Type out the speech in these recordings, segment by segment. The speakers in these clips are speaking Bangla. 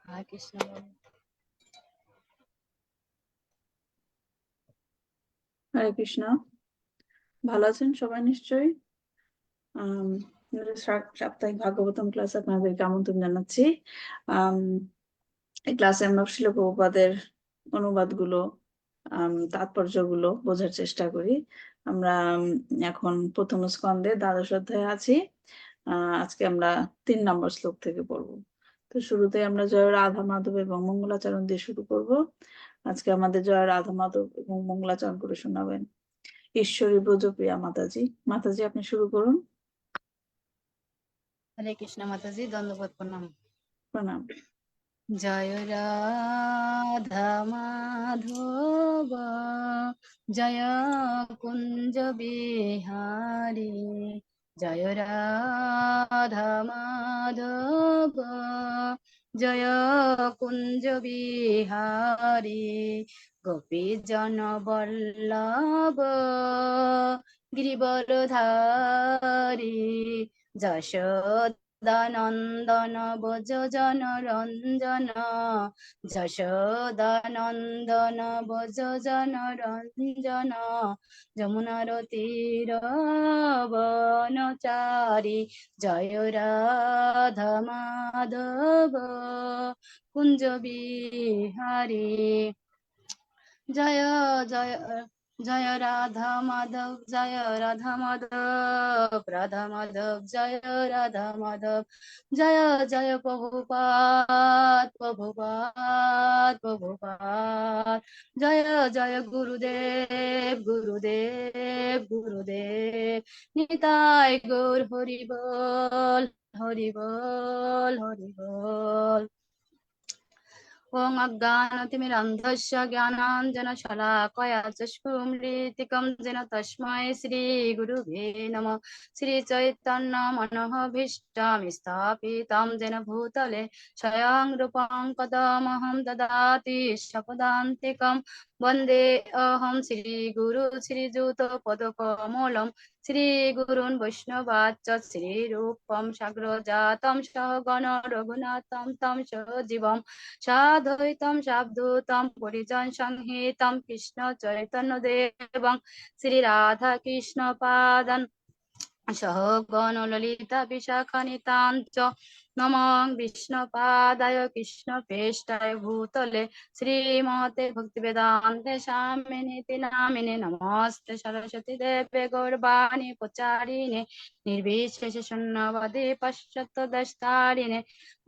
হরে কৃষ্ণ। হরে কৃষ্ণ। ভালো আছেন সবাই নিশ্চয়ই। সাপ্তাহিক ভাগবতম ক্লাস আপনাদেরকে আমন্ত্রণ জানাচ্ছি। এই ক্লাসে আমরা শিল প্রভুপাদের অনুবাদগুলো তাৎপর্যগুলো বোঝার চেষ্টা করি। আমরা এখন প্রথম স্কন্ধে দ্বাদশ অধ্যায়ে আছি। আজকে আমরা 3 নম্বর শ্লোক থেকে পড়ব। তো শুরুতে আমরা জয় রাধা মাধব এবং মঙ্গলাচরণ দিয়ে শুরু করব। আজকে আমাদের জয় রাধা মাধব এবং মঙ্গলাচরণ করে শোনাবেন ঈশ্বরী ব্রজপ্রিয়া মাতাজি। মাতাজি, আপনি শুরু করুন। হরে কৃষ্ণ মাতাজি, দণ্ডবোধ প্রণাম। প্রণাম। জয় রাধা মাধব জয় কুঞ্জ বিহারী, জয় রাধা মাধব জয় কুঞ্জ বিহারী, গোপী জন বল্লভ গিরিবরধারী, যশোদানন্দন ব্রজ জন রঞ্জন, যশোদানন্দন ব্রজ জন রঞ্জন, যমুনার তীর বনচারী, জয় রাধা মাধব কুঞ্জ বিহারী, জয় জয় জয় রাধা মাধব, জয় রাধা মাধব, রাধা মাধব জয় রাধা মাধব, জয় জয় প্রভুপাদ প্রভুপাদ প্রভুপাদ, জয় জয় গুরুদেব গুরুদেব গুরুদেব, নিতাই গৌর হরি বল হরি বল হরি বল। ওং অজ্ঞানতিমিরন্ধস্য জ্ঞানাঞ্জনশলাকয়া চক্ষুমৃতিকং যেন তস্मै শ্রীগুরুভে নমঃ। শ্রীচৈতন্যমনোভীষ্টং স্থাপিतं যেন ভূতলে স্বয়ং রূপং কদমহং দদাতি স্বপদান্তিকं। বন্দে অহং শ্রীগুরু শ্রীযুতপদকমলং, শ্রীগুরুन् বৈষ্ণবাচ্চ শ্রীরূপं সাগ্রজাतं সগণ রঘুনাথं तं সजीवं সাদ্বৈতম সাবধূতম পরিজন সংহিতম, কৃষ্ণ চৈতন্য দেবং শ্রী রাধা কৃষ্ণ পাদান সহগণ ললিতা বিশাখানিতাঞ্চ, নমঃ বিষ্ণুপাদায় কৃষ্ণ প্রেষ্টায় ভূতলে শ্রীমতে ভক্তিবেদান্তে স্বামিনীতি নামিনে, নমস্তে সরস্বতী দেবে গৌরবাণী প্রচারিণে, নির্বিশেষে শূন্যবাদী পাশ্চাত্যদেশতারিণে,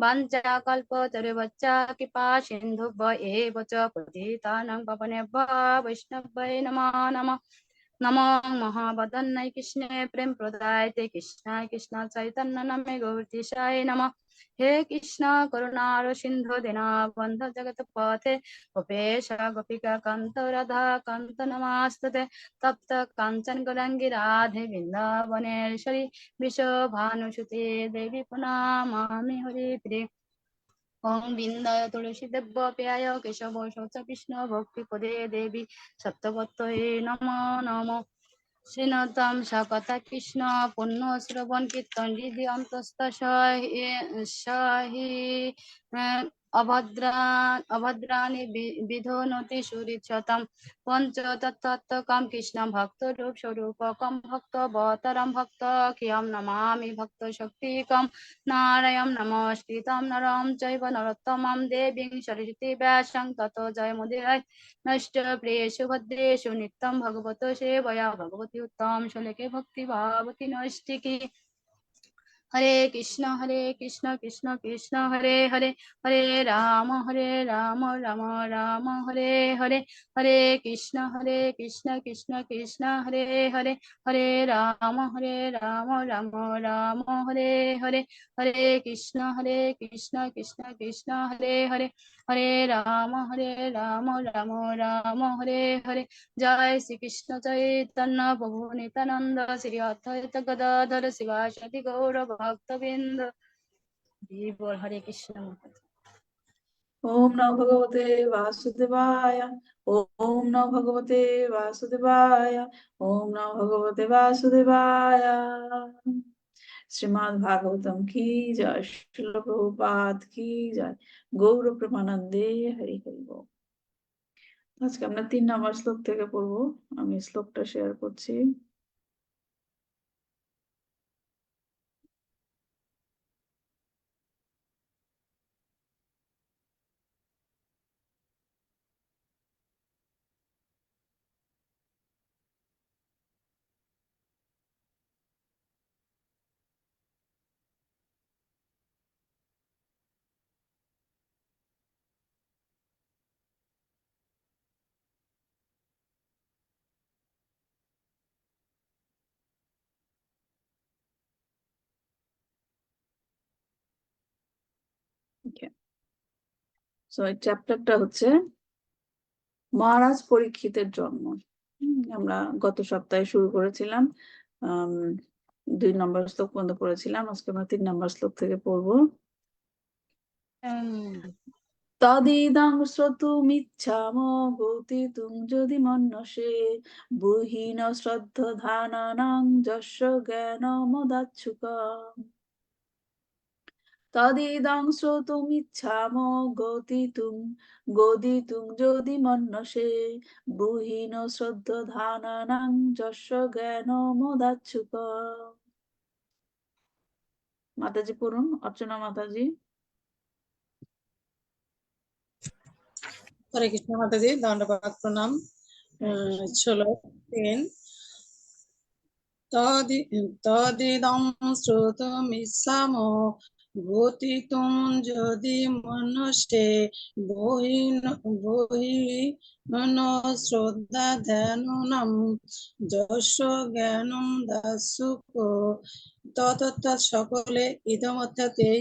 বাঞ্ছাকল্পতরুভ্যশ্চ কৃপা সিন্ধুভ্য এব চ পতিতানাং পাবনেভ্যো বৈষ্ণবায় নমো নমঃ। নমো মহাবদন্নায় কৃষ্ণে প্রেম প্রদায়তে কৃষ্ণায় কৃষ্ণ চৈতন্য নামে গৌরীশায় নমঃ। হে কৃষ্ণ করুণার সিন্ধু দীনবন্ধু জগৎপথে, গোপেশ গোপিকা কান্ত রাধা কান্ত নমস্তুতে। তপ্ত কাঞ্চন গৌরাঙ্গী রাধে বৃন্দাবনেশ্বরী, বিশ্বভানুসুতে দেবী প্রণমামি হরিপ্রিয়ে। ওং বিন্দায় তুলসী দেব্য প্যায় কেশব শৌচ কৃষ্ণ ভক্তি পদে দেবী সত্যবত্তয়ে নমো নমো। শ্রীনতম সকথা কৃষ্ণ পুণ্য শ্রবণ কীর্তন হৃদি অন্তস্থ সহি অভদ্রাণি বিধোনতি সুরিচ্ছতম। পঞ্চতত্ত্বকম কৃষ্ণম ভক্ত রূপ স্বরূপকম ভক্তবতরম ভক্তখ্যম নমামি ভক্ত শক্তিকম। নারায়ণ নমস্কৃতম নরম চৈব নরোত্তমম দেবীং সরস্বতী ব্যাসং ততো জয়মুদীরয়ে। নষ্ট প্রিয়েষু ভদ্রেষু নিত্যং ভগবতো সেবয়া ভগবতী উত্তম শ্লোকে ভক্তি ভাবতি নৈষ্টিকি। হরে কৃষ্ণ কৃষ্ণ কৃষ্ণ হরে হরে, হরে রাম রাম রাম হরে হরে, হরে কৃষ্ণ কৃষ্ণ কৃষ্ণ হরে হরে, হরে রাম রাম রাম হরে হরে, হরে কৃষ্ণ কৃষ্ণ কৃষ্ণ হরে হরে, হরে রাম রাম রাম হরে হরে। জয় শ্রীকৃষ্ণ চৈতন্য প্রভু নিত্যানন্দ, শ্রী অদ্বৈত গদাধর শিবাসাদি গৌর ভক্তবৃন্দ। বল হরে কৃষ্ণ। ওম নমো ভগবতে বাসুদেবায়, ওম নমো ভগবতে বাসুদেবায়, ওম নমো ভগবতে বাসুদেবায়। শ্রীমদ্ ভাগবতম কি জয়, শ্রীল প্রভুপাদ কি জয়, গৌর প্রেমানন্দে হরি হরি বল। আজকে আমরা 3 নম্বর শ্লোক থেকে পড়বো। আমি শ্লোকটা শেয়ার করছি। সো এই চ্যাপ্টারটা হচ্ছে মহারাজ পরীক্ষিতের জন্ম। আমরা গত সপ্তাহে শুরু করেছিলাম, 2 নম্বর শ্লোক পর্যন্ত পড়েছিলাম। আজকে আমরা 3 নম্বর শ্লোক থেকে পড়বো। তদিদং শ্রোতুমিচ্ছাম গতিতুং যদি মন্যসে বুহিন শ্রদ্ধধানানাং যস্য জ্ঞানমদাচ্ছুকম। তদিদং শ্রোতুমিচ্ছাম গদিতুং যদি মন্যসে বুহিন শ্রদ্ধধানানাং যস্য জ্ঞানমদাচ্ছুকম। মাতাজি পড়ুন, অর্চনা মাতাজি। হরে কৃষ্ণ মাতাজি, দণ্ডপাত প্রণাম। শ্লোক 3। তদিদং শ্রোতুমিচ্ছাম গতিতুং যদি মনসে বহিন শ্রদ্ধা ধ্যানম যস্য জ্ঞানম দাসুক। ততঃ সকলে ইদম অর্থাৎ এই,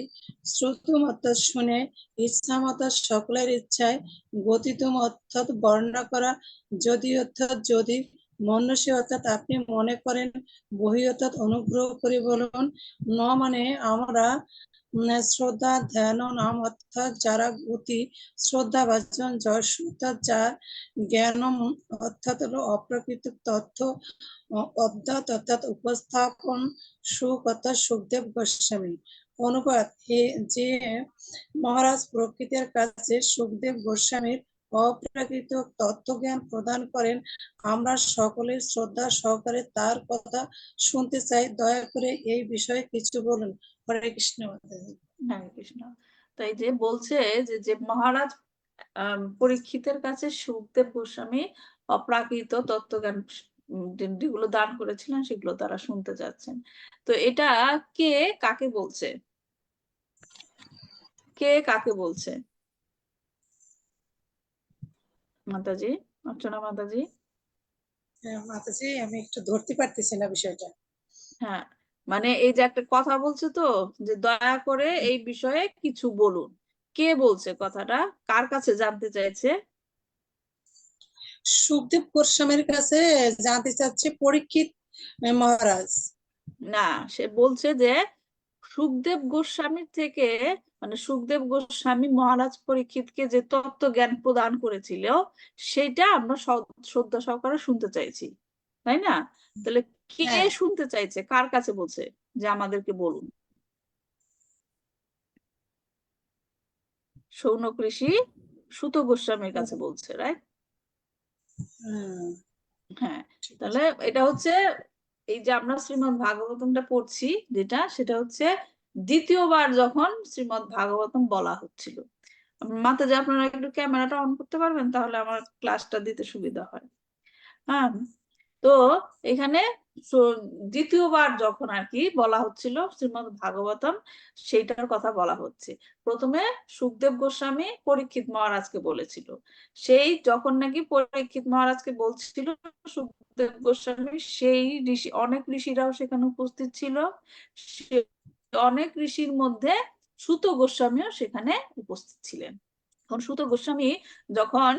শ্রোতুম অর্থাৎ শুনে, ইচ্ছাম অর্থাৎ সকলের ইচ্ছায়, গতিতুম অর্থাৎ বর্ণনা করা, যদি অর্থাৎ যদি, মনসে অর্থাৎ আপনি মনে করেন, বহি অর্থাৎ অনুগ্রহ করে বলুন, ন মানে আমরা, শ্রদ্ধা ধ্যান নাম অর্থাৎ যারা গতি, শ্রদ্ধা ভাজন, যশ অর্থাৎ যার, জ্ঞানম অর্থাৎ হলো অপ্রকৃত তথ্য, অদ্যাত অর্থাৎ উপস্থাপন, সুখ অর্থাৎ সুখদেব গোস্বামী। অনুবাদ, যে মহারাজ প্রকৃতির কাছে সুখদেব গোস্বামীর অপ্রাকৃত তত্ত্বজ্ঞান প্রদান করেন, আমরা সকলে শ্রদ্ধা সহকারে তার কথা শুনতে চাই। দয়া করে এই বিষয়ে কিছু বলুন। হরে কৃষ্ণ। হরে কৃষ্ণ। তো এই যে বলছে যে মহারাজ পরীক্ষিতের কাছে সুখদেব গোস্বামী অপ্রাকৃত তত্ত্বজ্ঞান যেগুলো দান করেছিলেন সেগুলো তারা শুনতে যাচ্ছেন। তো এটা কে কাকে বলছে? কে কাকে বলছে? মাতাজি, অর্চনা মাতাজি। মাতাজি, আমি একটু ধরতে পারতেছি না বিষয়টা। হ্যাঁ, মানে এই যে একটা কথা বলছে তো, যে দয়া করে এই বিষয়ে কিছু বলুন। কে বলছে কথাটা? কার কাছে জানতে চাইছে? সুখদেব গোস্বামীর কাছে জানতে চাচ্ছে পরীক্ষিত মহারাজ। না, সে বলছে যে সুখদেব গোস্বামীর থেকে, মানে সুখদেব গোস্বামী মহারাজ পরীক্ষিতকে যে তত্ত্ব জ্ঞান প্রদান করেছিল সেটা আমরা শ্রদ্ধা সহকারে শুনতে চাইছি, তাই না? তাহলে কে হ্যাঁ, শুনতে চাইছে, কার কাছে বলছে যে আমাদেরকে বলুন? শৌনক ঋষি সুত গোস্বামীর কাছে বলছে, রাইট? হ্যাঁ, ঠিক আছে। তাহলে এটা হচ্ছে, এই যে আমরা শ্রীমদ্ ভাগবতমটা পড়ছি যেটা, সেটা হচ্ছে দ্বিতীয়বার যখন শ্রীমদ্ ভাগবতম বলা হচ্ছিল। মাতাজি, আপনারা একটু ক্যামেরাটা অন করতে পারবেন, তাহলে আমার ক্লাসটা দিতে সুবিধা হয়। হ্যাঁ, তো এখানে দ্বিতীয়বার যখন আর কি বলা হচ্ছিল শ্রীমদ্ ভাগবতম, সেইটার কথা বলা হচ্ছে। প্রথমে সুখদেব গোস্বামী পরীক্ষিত মহারাজকে বলেছিল, সেই যখন নাকি পরীক্ষিত মহারাজকে বলছিল সুখদেব গোস্বামী, সেই ঋষি, অনেক ঋষিরাও সেখানে উপস্থিত ছিল। অনেক ঋষির মধ্যে সুত গোস্বামীও সেখানে উপস্থিত ছিলেন। এখন সুত গোস্বামী যখন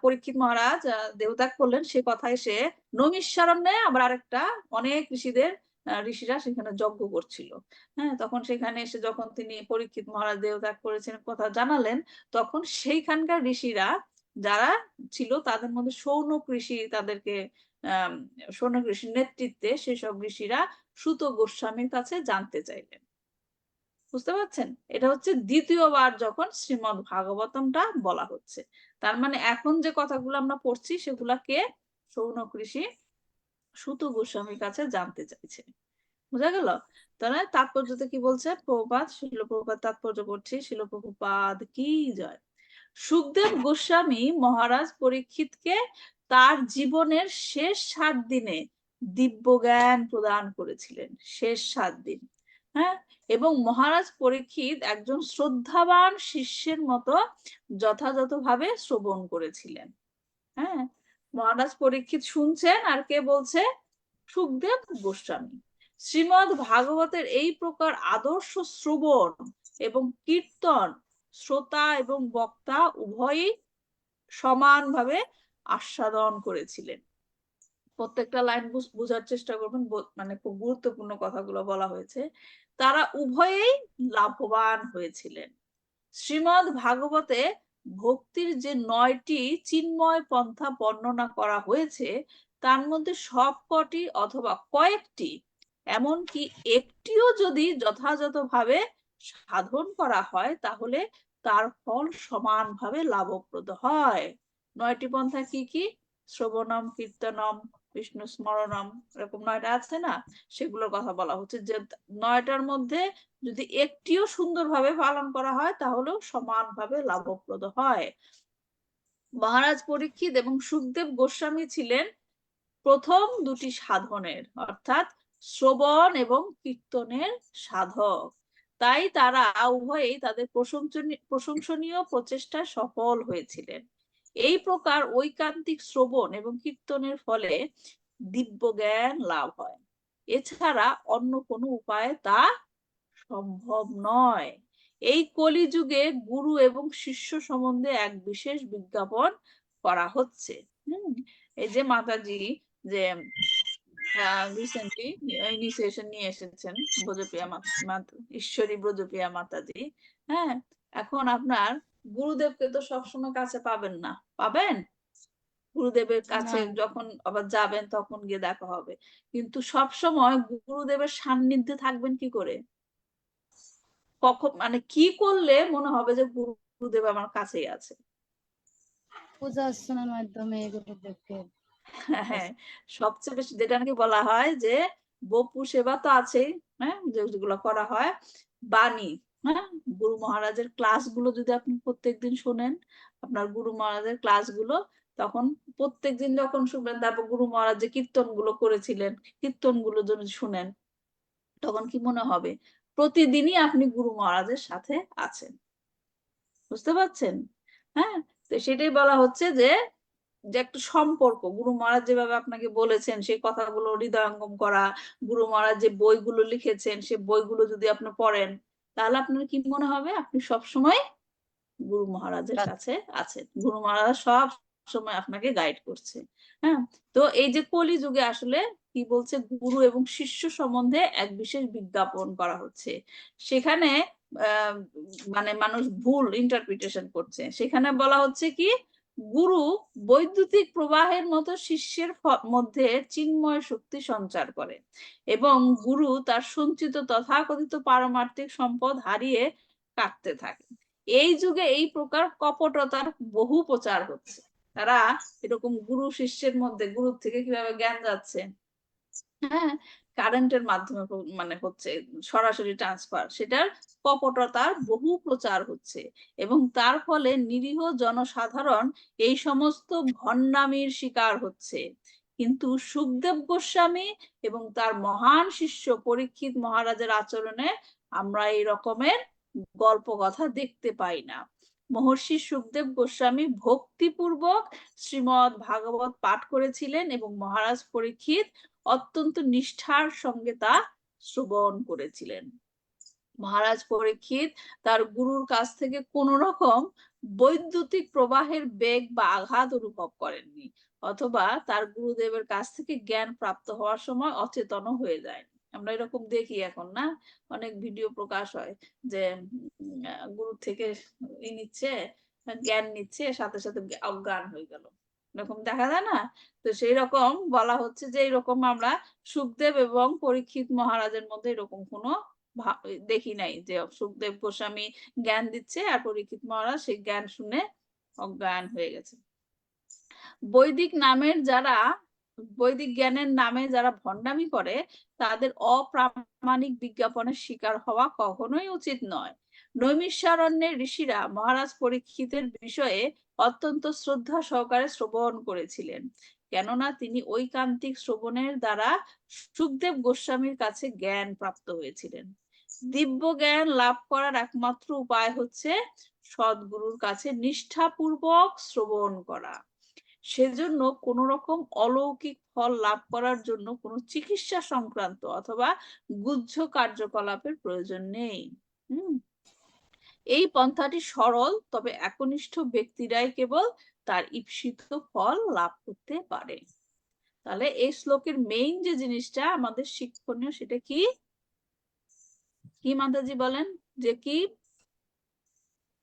পরীক্ষিত মহারাজ দেহত্যাগ করলেন, সে কথায় সে নৈমিষারণ্যে আবার আরেকটা, অনেক ঋষিরা সেখানে যজ্ঞ করছিল। হ্যাঁ, তখন সেখানে এসে যখন তিনি পরীক্ষিত মহারাজ দেহত্যাগ করেছেন কথা জানালেন, তখন সেইখানকার ঋষিরা যারা ছিল তাদের মধ্যে শৌনক ঋষি, তাদেরকে শৌনক ঋষির নেতৃত্বে সেসব ঋষিরা সুত গোস্বামীর কাছে জানতে চাইলেন। বুঝতে পারছেন? এটা হচ্ছে দ্বিতীয়বার যখন শ্রীমদ ভাগবতমটা বলা হচ্ছে। তার মানে এখন যে কথাগুলো আমরা পড়ছি সেগুলাকে শৌনক ঋষি সুত গোস্বামীর কাছে জানতে চাইছে। বুঝা গেল? তাহলে তাৎপর্যতে কি বলছে প্রভুপাদ, শিল প্রভুপাদ তাৎপর্য করছি, শিল প্রভুপাদ কি জয়। সুখদেব গোস্বামী মহারাজ পরীক্ষিতকে তার জীবনের শেষ 7 দিনে দিব্য জ্ঞান প্রদান করেছিলেন। শেষ 7 দিন, হ্যাঁ। এবং মহারাজ পরীক্ষিত একজন শ্রদ্ধাবান শিষ্যের মতো যথাযথভাবে শ্রবণ করেছিলেন। হ্যাঁ, মহারাজ পরীক্ষিত শুনছেন, আর কে বলছে? সুখদেব গোস্বামী। শ্রীমদ ভাগবতের এই প্রকার আদর্শ শ্রবণ এবং কীর্তন শ্রোতা এবং বক্তা উভয়ই সমানভাবে আস্বাদন করেছিলেন। প্রত্যেকটা লাইন বোঝার চেষ্টা করবেন, মানে খুব গুরুত্বপূর্ণ কথাগুলো বলা হয়েছে। তারা উভয়েই লাভবান হয়েছিলেন। শ্রীমদ ভাগবতে ভক্তির যে 9টি চিন্ময় পন্থা বর্ণনা করা হয়েছে তার মধ্যে সবকটি অথবা কয়েকটি, এমনকি একটিও যদি যথাযথভাবে সাধন করা হয় তাহলে তার ফল সমানভাবে লাভপ্রদ হয়। 9টি পন্থা কি কি? শ্রবণম, কীর্তনম, বিষ্ণু স্মরণম, এরকম 9টা আছে না? সেগুলোর কথা বলা হচ্ছে যে 9টার মধ্যে যদি একটিও সুন্দরভাবে পালন করা হয় তাহলেও সমানভাবে লাভপ্রদ হয়। মহারাজ পরীক্ষিত এবং সুখদেব গোস্বামী ছিলেন প্রথম দুটি সাধনের, অর্থাৎ শ্রবণ এবং কীর্তনের সাধক। তাই তারা উভয়েই তাদের প্রশংসনীয় প্রচেষ্টায় সফল হয়েছিলেন। এই প্রকার ঐকান্তিক শ্রবণ এবং কীর্তনের ফলে দিব্য জ্ঞান লাভ হয়। এছাড়া অন্য কোনো উপায়ে তা সম্ভব নয়। এই কলিযুগে গুরু এবং শিষ্য সম্বন্ধে এক বিশেষ বিজ্ঞাপন করা হচ্ছে। এই যে মাতাজি যে রিসেন্টলি ইনিশিয়েশন নিয়ে এসেছেন ব্রজপ্রিয়া ঈশ্বরী ব্রজপ্রিয়া মাতাজি, হ্যাঁ। এখন আপনার গুরুদেবকে তো সবসময় কাছে পাবেন না, পাবেন? গুরুদেবের কাছে যখন আবার যাবেন তখন গিয়ে দেখা হবে, কিন্তু সব সময় গুরুদেবের সান্নিধ্যে থাকবেন কি করে? কখন, মানে কি করলে মনে হবে যে গুরুদেব আমার কাছেই আছে? পূজা অর্চনার মাধ্যমে গুরুদেবকে। হ্যাঁ, সবচেয়ে বেশি যেটা নাকি বলা হয় যে বপু সেবা তো আছেই, হ্যাঁ, যেগুলো করা হয়। বাণী, হ্যাঁ, গুরু মহারাজের ক্লাসগুলো যদি আপনি প্রত্যেকদিন শোনেন, আপনার গুরু মহারাজের ক্লাসগুলো, তখন প্রত্যেকদিন যখন শুনবেন, তারপর গুরু মহারাজ যে কীর্তনগুলো করেছিলেন, কীর্তনগুলো যদি শুনেন, তখন কি মনে হবে প্রতিদিনই আপনি গুরু মহারাজের সাথে আছেন। বুঝতে পারছেন? হ্যাঁ, তো সেটাই বলা হচ্ছে যে একটা সম্পর্ক, গুরু মহারাজ যেভাবে আপনাকে বলেছেন সেই কথাগুলো হৃদয়ঙ্গম করা, গুরু মহারাজ যে বইগুলো লিখেছেন সে বইগুলো যদি আপনি পড়েন, তাহলে আপনার কি মনে হবে আপনি সব সময় গুরু মহারাজের কাছে আছেন, গুরু মহারাজ সব সময় আপনাকে গাইড করছে। হ্যাঁ, তো এই যে কলিযুগে আসলে কি বলছে, গুরু এবং শিষ্য সম্বন্ধে এক বিশেষ বিজ্ঞাপন করা হচ্ছে। সেখানে মানে মানুষ ভুল ইন্টারপ্রিটেশন করছে। সেখানে বলা হচ্ছে কি, গুরু বৈদ্যুতিক প্রবাহের মতো শিষ্যের মধ্যে চিন্ময় শক্তি সঞ্চার করে এবং গুরু তার সঞ্চিত তথাকথিত পারমার্থিক সম্পদ হারিয়ে কাটতে থাকে। এই যুগে এই প্রকার কপটতার বহু প্রচার হচ্ছে। তারা এরকম গুরু শিষ্যের মধ্যে, গুরু থেকে কিভাবে জ্ঞান যাচ্ছে, হ্যাঁ, কারেন্টের মাধ্যমে মানে হচ্ছে সরাসরি ট্রান্সফার, সেটার কপটতার বহু প্রচার হচ্ছে এবং তার ফলে নিরীহ জনসাধারণ এই সমস্ত ভণ্ডামির শিকার হচ্ছে। কিন্তু সুখদেব গোস্বামী এবং তার মহান শিষ্য পরীক্ষিত মহারাজের আচরণে আমরা এই রকমের গল্প কথা দেখতে পাই না। মহর্ষি সুখদেব গোস্বামী ভক্তিপূর্বক শ্রীমদ ভাগবত পাঠ করেছিলেন এবং মহারাজ পরীক্ষিত অত্যন্ত নিষ্ঠার সঙ্গে তা শ্রবণ করেছিলেন। মহারাজ পরীক্ষিত তার গুরুর কাছ থেকে কোন রকম বৈদ্যুতিক প্রবাহের বেগ বা আঘাত অনুভব করেননি, অথবা তার গুরুদেবের কাছ থেকে জ্ঞান প্রাপ্ত হওয়ার সময় অচেতন হয়ে যায়। আমরা এরকম দেখি এখন না, অনেক ভিডিও প্রকাশ হয় যে গুরু থেকে নিচ্ছে, জ্ঞান নিচ্ছে, সাথে সাথে অজ্ঞান হয়ে গেল। এরকম দেখা যায় না? তো সেই রকম বলা হচ্ছে যে এরকম আমরা সুখদেব এবং পরীক্ষিত মহারাজের মধ্যে এরকম কোনো দেখি নাই যে সুখদেব গোস্বামী জ্ঞান দিচ্ছে আর পরীক্ষিত মহারাজ সেই জ্ঞান শুনে অজ্ঞান হয়ে গেছে। বৈদিক জ্ঞানের নামে যারা ভণ্ডামি করে তাদের অপ্রামাণিক বিজ্ঞাপনের শিকার হওয়া কখনোই উচিত নয়। নৈমিষারণ্যের ঋষিরা মহারাজ পরীক্ষিতের বিষয়ে অত্যন্ত শ্রদ্ধা সহকারে শ্রবণ করেছিলেন, কেননা তিনি ঐকান্তিক শ্রবণের দ্বারা সুখদেব গোস্বামীর কাছে জ্ঞান প্রাপ্ত হয়েছিলেন। দিব্য জ্ঞান লাভ করার একমাত্র উপায় হচ্ছে সদ্গুরুর কাছে নিষ্ঠাপূর্বক শ্রবণ করা। সেজন্য কোন রকম অলৌকিক ফল লাভ করার জন্য কোনো চিকিৎসা সংক্রান্ত অথবা গুহ্য কার্যকলাপের প্রয়োজন নেই। এই পন্থাটি সরল, তবে একনিষ্ঠ ব্যক্তিরাই কেবল তার ঈপ্সিত ফল লাভ করতে পারে। তাহলে এই শ্লোকের মেইন যে জিনিসটা আমাদের শিক্ষণীয় সেটা কি কি মাতাজি বলেন যে কি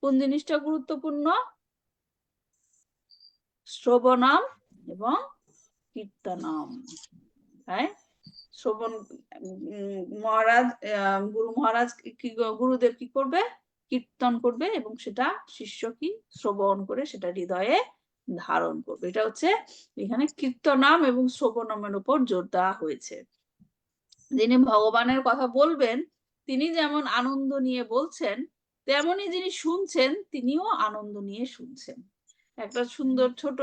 কোন জিনিসটা গুরুত্বপূর্ণ? শ্রবণম এবং কীর্তনম। হ্যাঁ, শ্রবণ মহারাজ গুরু মহারাজ গুরুদেব কি করবে? কীর্তন করবে এবং সেটা শিষ্য কি শ্রবণ করে সেটা হৃদয়ে ধারণ করবে। এটা হচ্ছে এখানে কীর্তনাম এবং শ্রবণমের উপর জোর দেওয়া হয়েছে। যিনি ভগবানের কথা বলবেন তিনি যেমন আনন্দ নিয়ে বলছেন, তেমনি যিনি শুনছেন তিনিও আনন্দ নিয়ে শুনছেন। একটা সুন্দর ছোট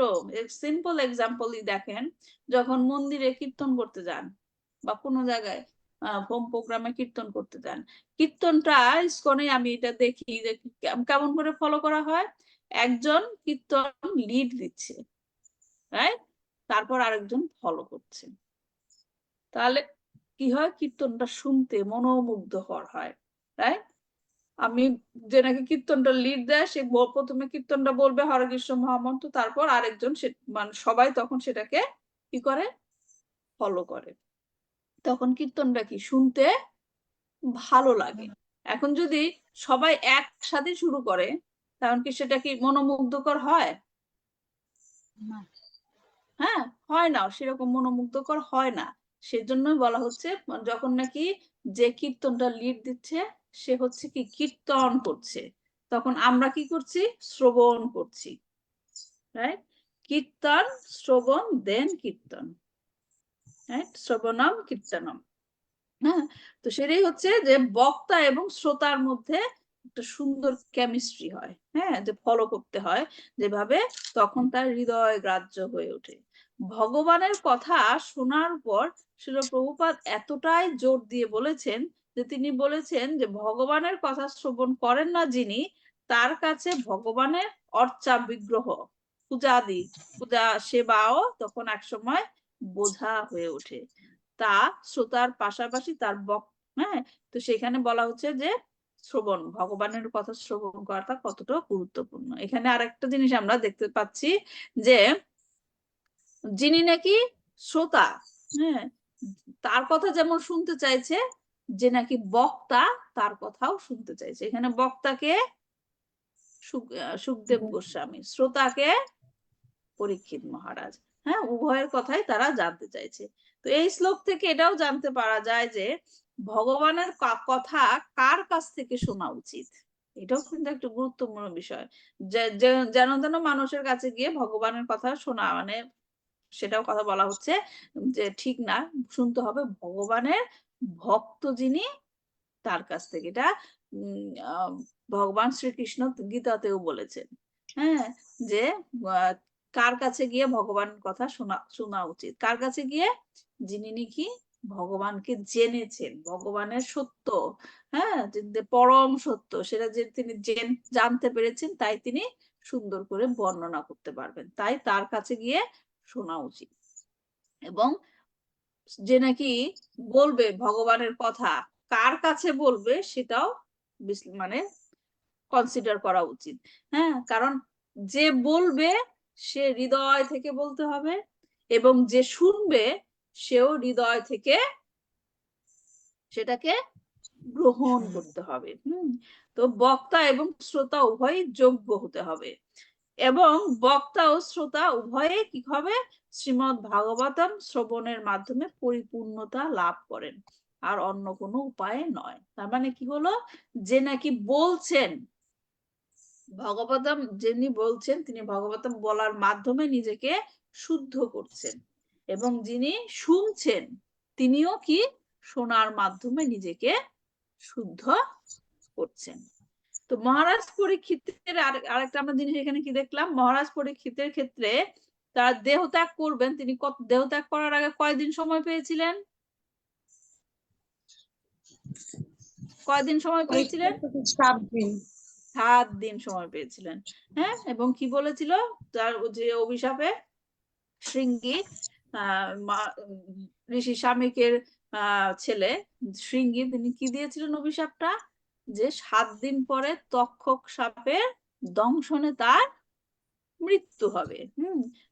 সিম্পল এক্সাম্পলই দেখেন, যখন মন্দিরে কীর্তন করতে যান বা কোনো জায়গায় হোম প্রোগ্রামে কীর্তন করতে যান, কীর্তনটা ইসকনে আমি এটা দেখি যে কেমন করে ফলো করা হয়। একজন কীর্তন লিড দিচ্ছে, রাইট, তারপর আরেকজন ফলো করছে। তাহলে কি হয়? কীর্তনটা শুনতে মনোমুগ্ধকর হয়, রাইট। আমি যে নাকি কীর্তনটা লিড দেয় সে প্রথমে কীর্তনটা বলবে হরে কৃষ্ণ মহামন্ত্র, তারপর আরেকজন মানে সবাই তখন সেটাকে কি করে? ফলো করে। তখন কীর্তনটা কি শুনতে ভালো লাগে। এখন যদি সবাই একসাথে শুরু করে তখন কি সেটা কি মনোমুগ্ধকর হয়? হ্যাঁ, হয় না, সেরকম মনোমুগ্ধকর হয় না। সেজন্যই বলা হচ্ছে যখন নাকি যে কীর্তনটা লিড দিচ্ছে সে হচ্ছে কি কীর্তন করছে, তখন আমরা কি করছি? শ্রবণ করছি, রাইট। কীর্তন শ্রবণ দেন কীর্তন, রাইট, শ্রবণম কীর্তনম। হ্যাঁ, তো সেটাই হচ্ছে যে বক্তা এবং শ্রোতার মধ্যে একটা সুন্দর কেমিস্ট্রি হয়, হ্যাঁ, যে ফলো করতে হয় যেভাবে, তখন তার হৃদয় গ্রাহ্য হয়ে ওঠে। ভগবানের কথা শোনার পর শ্রীল প্রভুপাদ এতটাই জোর দিয়ে বলেছেন যে তিনি বলেছেন যে ভগবানের কথা শ্রবণ করেন না যিনি, তার কাছে ভগবানের অর্চা বিগ্রহ পূজাদি পূজা সেবাও তখন একসময় বোঝা হয়ে ওঠে। তা শ্রোতার পাশাপাশি তার হ্যাঁ, তো সেখানে বলা হচ্ছে যে শ্রবণ, ভগবানের কথা শ্রবণ করাটা কতটা গুরুত্বপূর্ণ। এখানে আরেকটা জিনিস আমরা দেখতে পাচ্ছি যে যিনি নাকি শ্রোতা, হ্যাঁ, তার কথা যেমন শুনতে চাইছে, যে নাকি বক্তা তার কথাও শুনতে চাইছে। এখানে বক্তাকে সুখদেব গোস্বামী, শ্রোতাকে পরীক্ষিত মহারাজ। হ্যাঁ, উভয়ের কথাই তারা জানতে চাইছে। তো এই শ্লোক থেকে এটাও জানতে পারা যায় যে ভগবানের কথা কার কাছ থেকে শোনা উচিত। এটাও কিন্তু একটা গুরুত্বপূর্ণ বিষয়। যেন যেন মানুষের কাছে গিয়ে ভগবানের কথা শোনা মানে সেটাও কথা বলা হচ্ছে যে ঠিক না, শুনতে হবে ভগবানের ভক্ত যিনি তার কাছ থেকে। এটা ভগবান শ্রীকৃষ্ণ গীতাতেও বলেছেন, হ্যাঁ, যে কার কাছে গিয়ে ভগবানের কথা শোনা উচিত, কার কাছে গিয়ে? যিনি নাকি ভগবানকে জেনেছেন, ভগবানের সত্য, হ্যাঁ, পরম সত্য সেটা যে তিনি জানতে পেরেছেন, তাই তিনি সুন্দর করে বর্ণনা করতে পারবেন, তাই তার কাছে গিয়ে শোনা উচিত। এবং যে নাকি বলবে ভগবানের কথা কার কাছে বলবে সেটাও মানে কনসিডার করা উচিত। হ্যাঁ, কারণ যে বলবে সে হৃদয় থেকে বলতে হবে এবং যে শুনবে সেও হৃদয় থেকে সেটাকে গ্রহণ করতে হবে। তো বক্তা এবং শ্রোতা উভয়ই যোগ্য হতে হবে। এবং বক্তা ও শ্রোতা উভয়ে কি হবে, শ্রীমদ্ ভাগবতম শ্রবণের মাধ্যমে পরিপূর্ণতা লাভ করেন, আর অন্য কোনো উপায়ে নয়। তার মানে কি হলো, যে নাকি বলছেন ভগবতম, যিনি বলছেন তিনি ভগবতম বলার মাধ্যমে নিজেকে শুদ্ধ করছেন, এবং যিনি শুনছেন তিনিও কি শোনার মাধ্যমে নিজেকে শুদ্ধ করছেন। তো মহারাজ পরীক্ষিতের আরেকটা আমরা জিনিস এখানে কি দেখলাম, মহারাজ পরীক্ষিতের ক্ষেত্রে তার দেহত্যাগ করবেন, তিনি দেহত্যাগ করার আগে কয়দিন সময় পেয়েছিলেন, কয়দিন সময় পেয়েছিলেন? 7 দিন। 7 দিন সময় পেয়েছিলেন। হ্যাঁ, এবং কি বলেছিল, তার যে অভিশাপে শৃঙ্গী ঋষি স্বামীকের ছেলে শৃঙ্গী, তিনি কি দিয়েছিলেন অভিশাপটা, যে 7 দিন পরে তক্ষক সাপের দংশনে তার মৃত্যু হবে।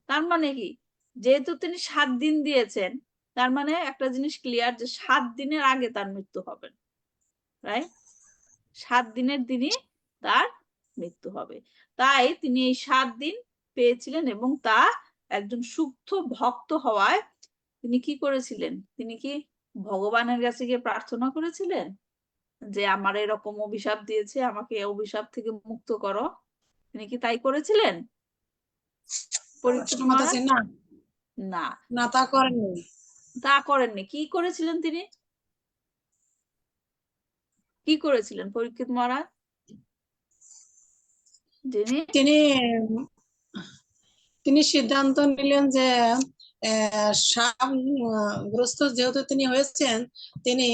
তার মানে কি, যেহেতু তিনি 7 দিন দিয়েছেন, তার মানে একটা জিনিস ক্লিয়ার, যে 7 দিনের আগে তার মৃত্যু হবে, রাইট? 7 দিনের দিনই তার মৃত্যু হবে। তাই তিনি এই 7 দিন পেয়েছিলেন, এবং তা একজন শুদ্ধ ভক্ত হওয়ায় তিনি কি করেছিলেন, তিনি কি ভগবানের কাছে গিয়ে প্রার্থনা করেছিলেন যে আমার এরকম অভিশাপ দিয়েছে, আমাকে এই অভিশাপ থেকে মুক্ত করো? তিনি কি তাই করেছিলেন পরীক্ষিত মহারাজ? না, না, না, তা করেননি। তা করেননি। কি করেছিলেন তিনি, কি করেছিলেন পরীক্ষিত মহারাজ? তিনি সিদ্ধান্ত নিলেন যে সাপগ্রস্ত যেহেতু তিনি হয়েছেন, তিনি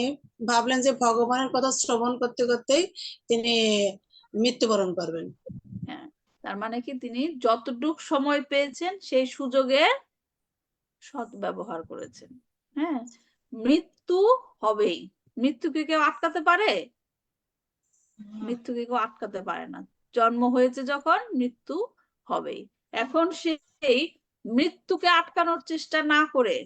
ভাবলেন যে ভগবানের কথা শ্রবণ করতে করতেই তিনি মৃত্যুবরণ করবেন। হ্যাঁ, তার মানে কি, তিনি যতটুক সময় পেয়েছেন সেই সুযোগে সৎ ব্যবহার করেছেন। হ্যাঁ, মৃত্যু হবেই, মৃত্যুকে কেউ আটকাতে পারে? মৃত্যুকে কেউ আটকাতে পারে না। জন্ম হয়েছে যখন, মৃত্যু হবেই। এখন সেই মৃত্যুকে আটকানোর চেষ্টা না করে,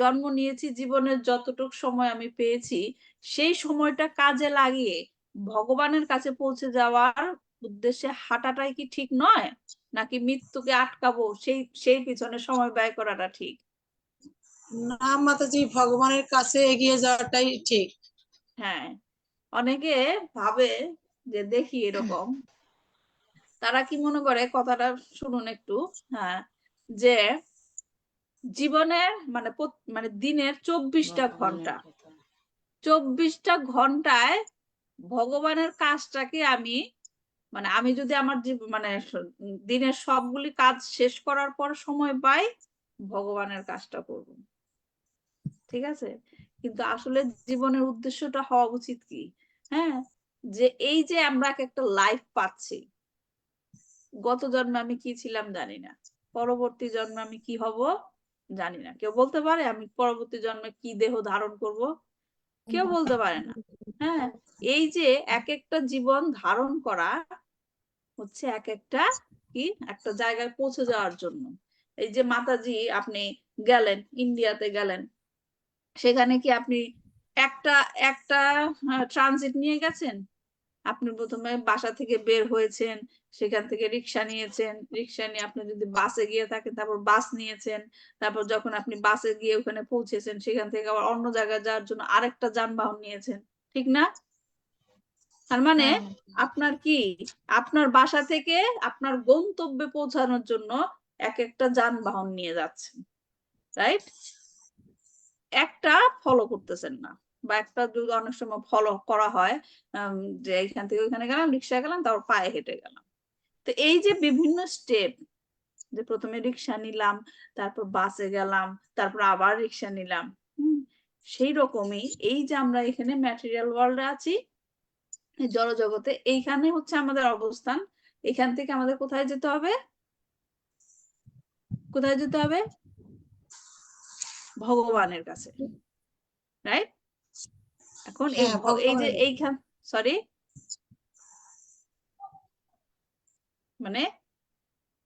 জন্ম নিয়েছি, জীবনের যতটুক সময় আমি পেয়েছি সেই সময়টা কাজে লাগিয়ে ভগবানের কাছে পৌঁছে যাওয়ার উদ্দেশ্যে হাঁটাটাই কি ঠিক নয়, নাকি মৃত্যুকে আটকাবো সেই পিছনে সময় ব্যয় করাটা ঠিক? না মাতাজি, ভগবানের কাছে এগিয়ে যাওয়াটাই ঠিক। হ্যাঁ, অনেকে ভাবে যে, দেখি এরকম, তারা কি মনে করে, কথাটা শুনুন একটু। হ্যাঁ, যে জীবনের মানে দিনের 24টা ঘন্টা, 24টা ঘন্টায় ভগবানের কাজটাকে আমি যদি আমার দিনের সবগুলি কাজ শেষ করার পর সময় পাই, ভগবানের কাজটা করব, ঠিক আছে? কিন্তু আসলে জীবনের উদ্দেশ্যটা হওয়া উচিত কি? হ্যাঁ, যে এই যে আমরা একটা লাইফ পাচ্ছি, গত জন্মে আমি কি ছিলাম জানি না, পরবর্তী জন্মে আমি কি হব জানি না। কেউ বলতে পারে আমি পরবর্তী জন্মে কি দেহ ধারণ করব? কেউ বলতে পারে না। হ্যাঁ, এই যে এক একটা জীবন ধারণ করা হচ্ছে এক একটা জায়গায় পৌঁছে যাওয়ার জন্য। এই যে মাতাজি, আপনি গেলেন, ইন্ডিয়াতে গেলেন, সেখানে কি আপনি একটা একটা ট্রানজিট নিয়ে গেছেন? আপনি প্রথমে বাসা থেকে বের হয়েছেন, সেখান থেকে রিক্সা নিয়েছেন, রিক্সা নিয়ে আপনি যদি বাসে গিয়ে থাকেন, তারপর বাস নিয়েছেন, তারপর যখন আপনি বাসে গিয়ে ওখানে পৌঁছেছেন, সেখান থেকে আবার অন্য জায়গায় যাওয়ার জন্য আরেকটা যানবাহন নিয়েছেন, ঠিক না? তার মানে আপনার বাসা থেকে আপনার গন্তব্যে পৌঁছানোর জন্য এক একটা যানবাহন নিয়ে যাচ্ছেন, রাইট? একটা ফলো করতেছেন না, বা একটা যদি অনেক সময় ফলো করা হয়, যে এখান থেকে ওইখানে গেলাম, রিক্সা গেলাম, তারপর পায়ে হেঁটে গেলাম। তো এই যে বিভিন্ন স্টেপ, যে প্রথমে রিক্সা নিলাম, তারপর বাসে গেলাম, তারপর আবার রিক্সা নিলাম, সেই রকমই এই যে আমরা এখানে ম্যাটেরিয়াল ওয়ার্ল্ডে আছি, জড় জগতে, এইখানে হচ্ছে আমাদের অবস্থান। এখান থেকে আমাদের কোথায় যেতে হবে? কোথায় যেতে হবে? ভগবানের কাছে, রাইট? এখন এই যে এইখান সরি মানে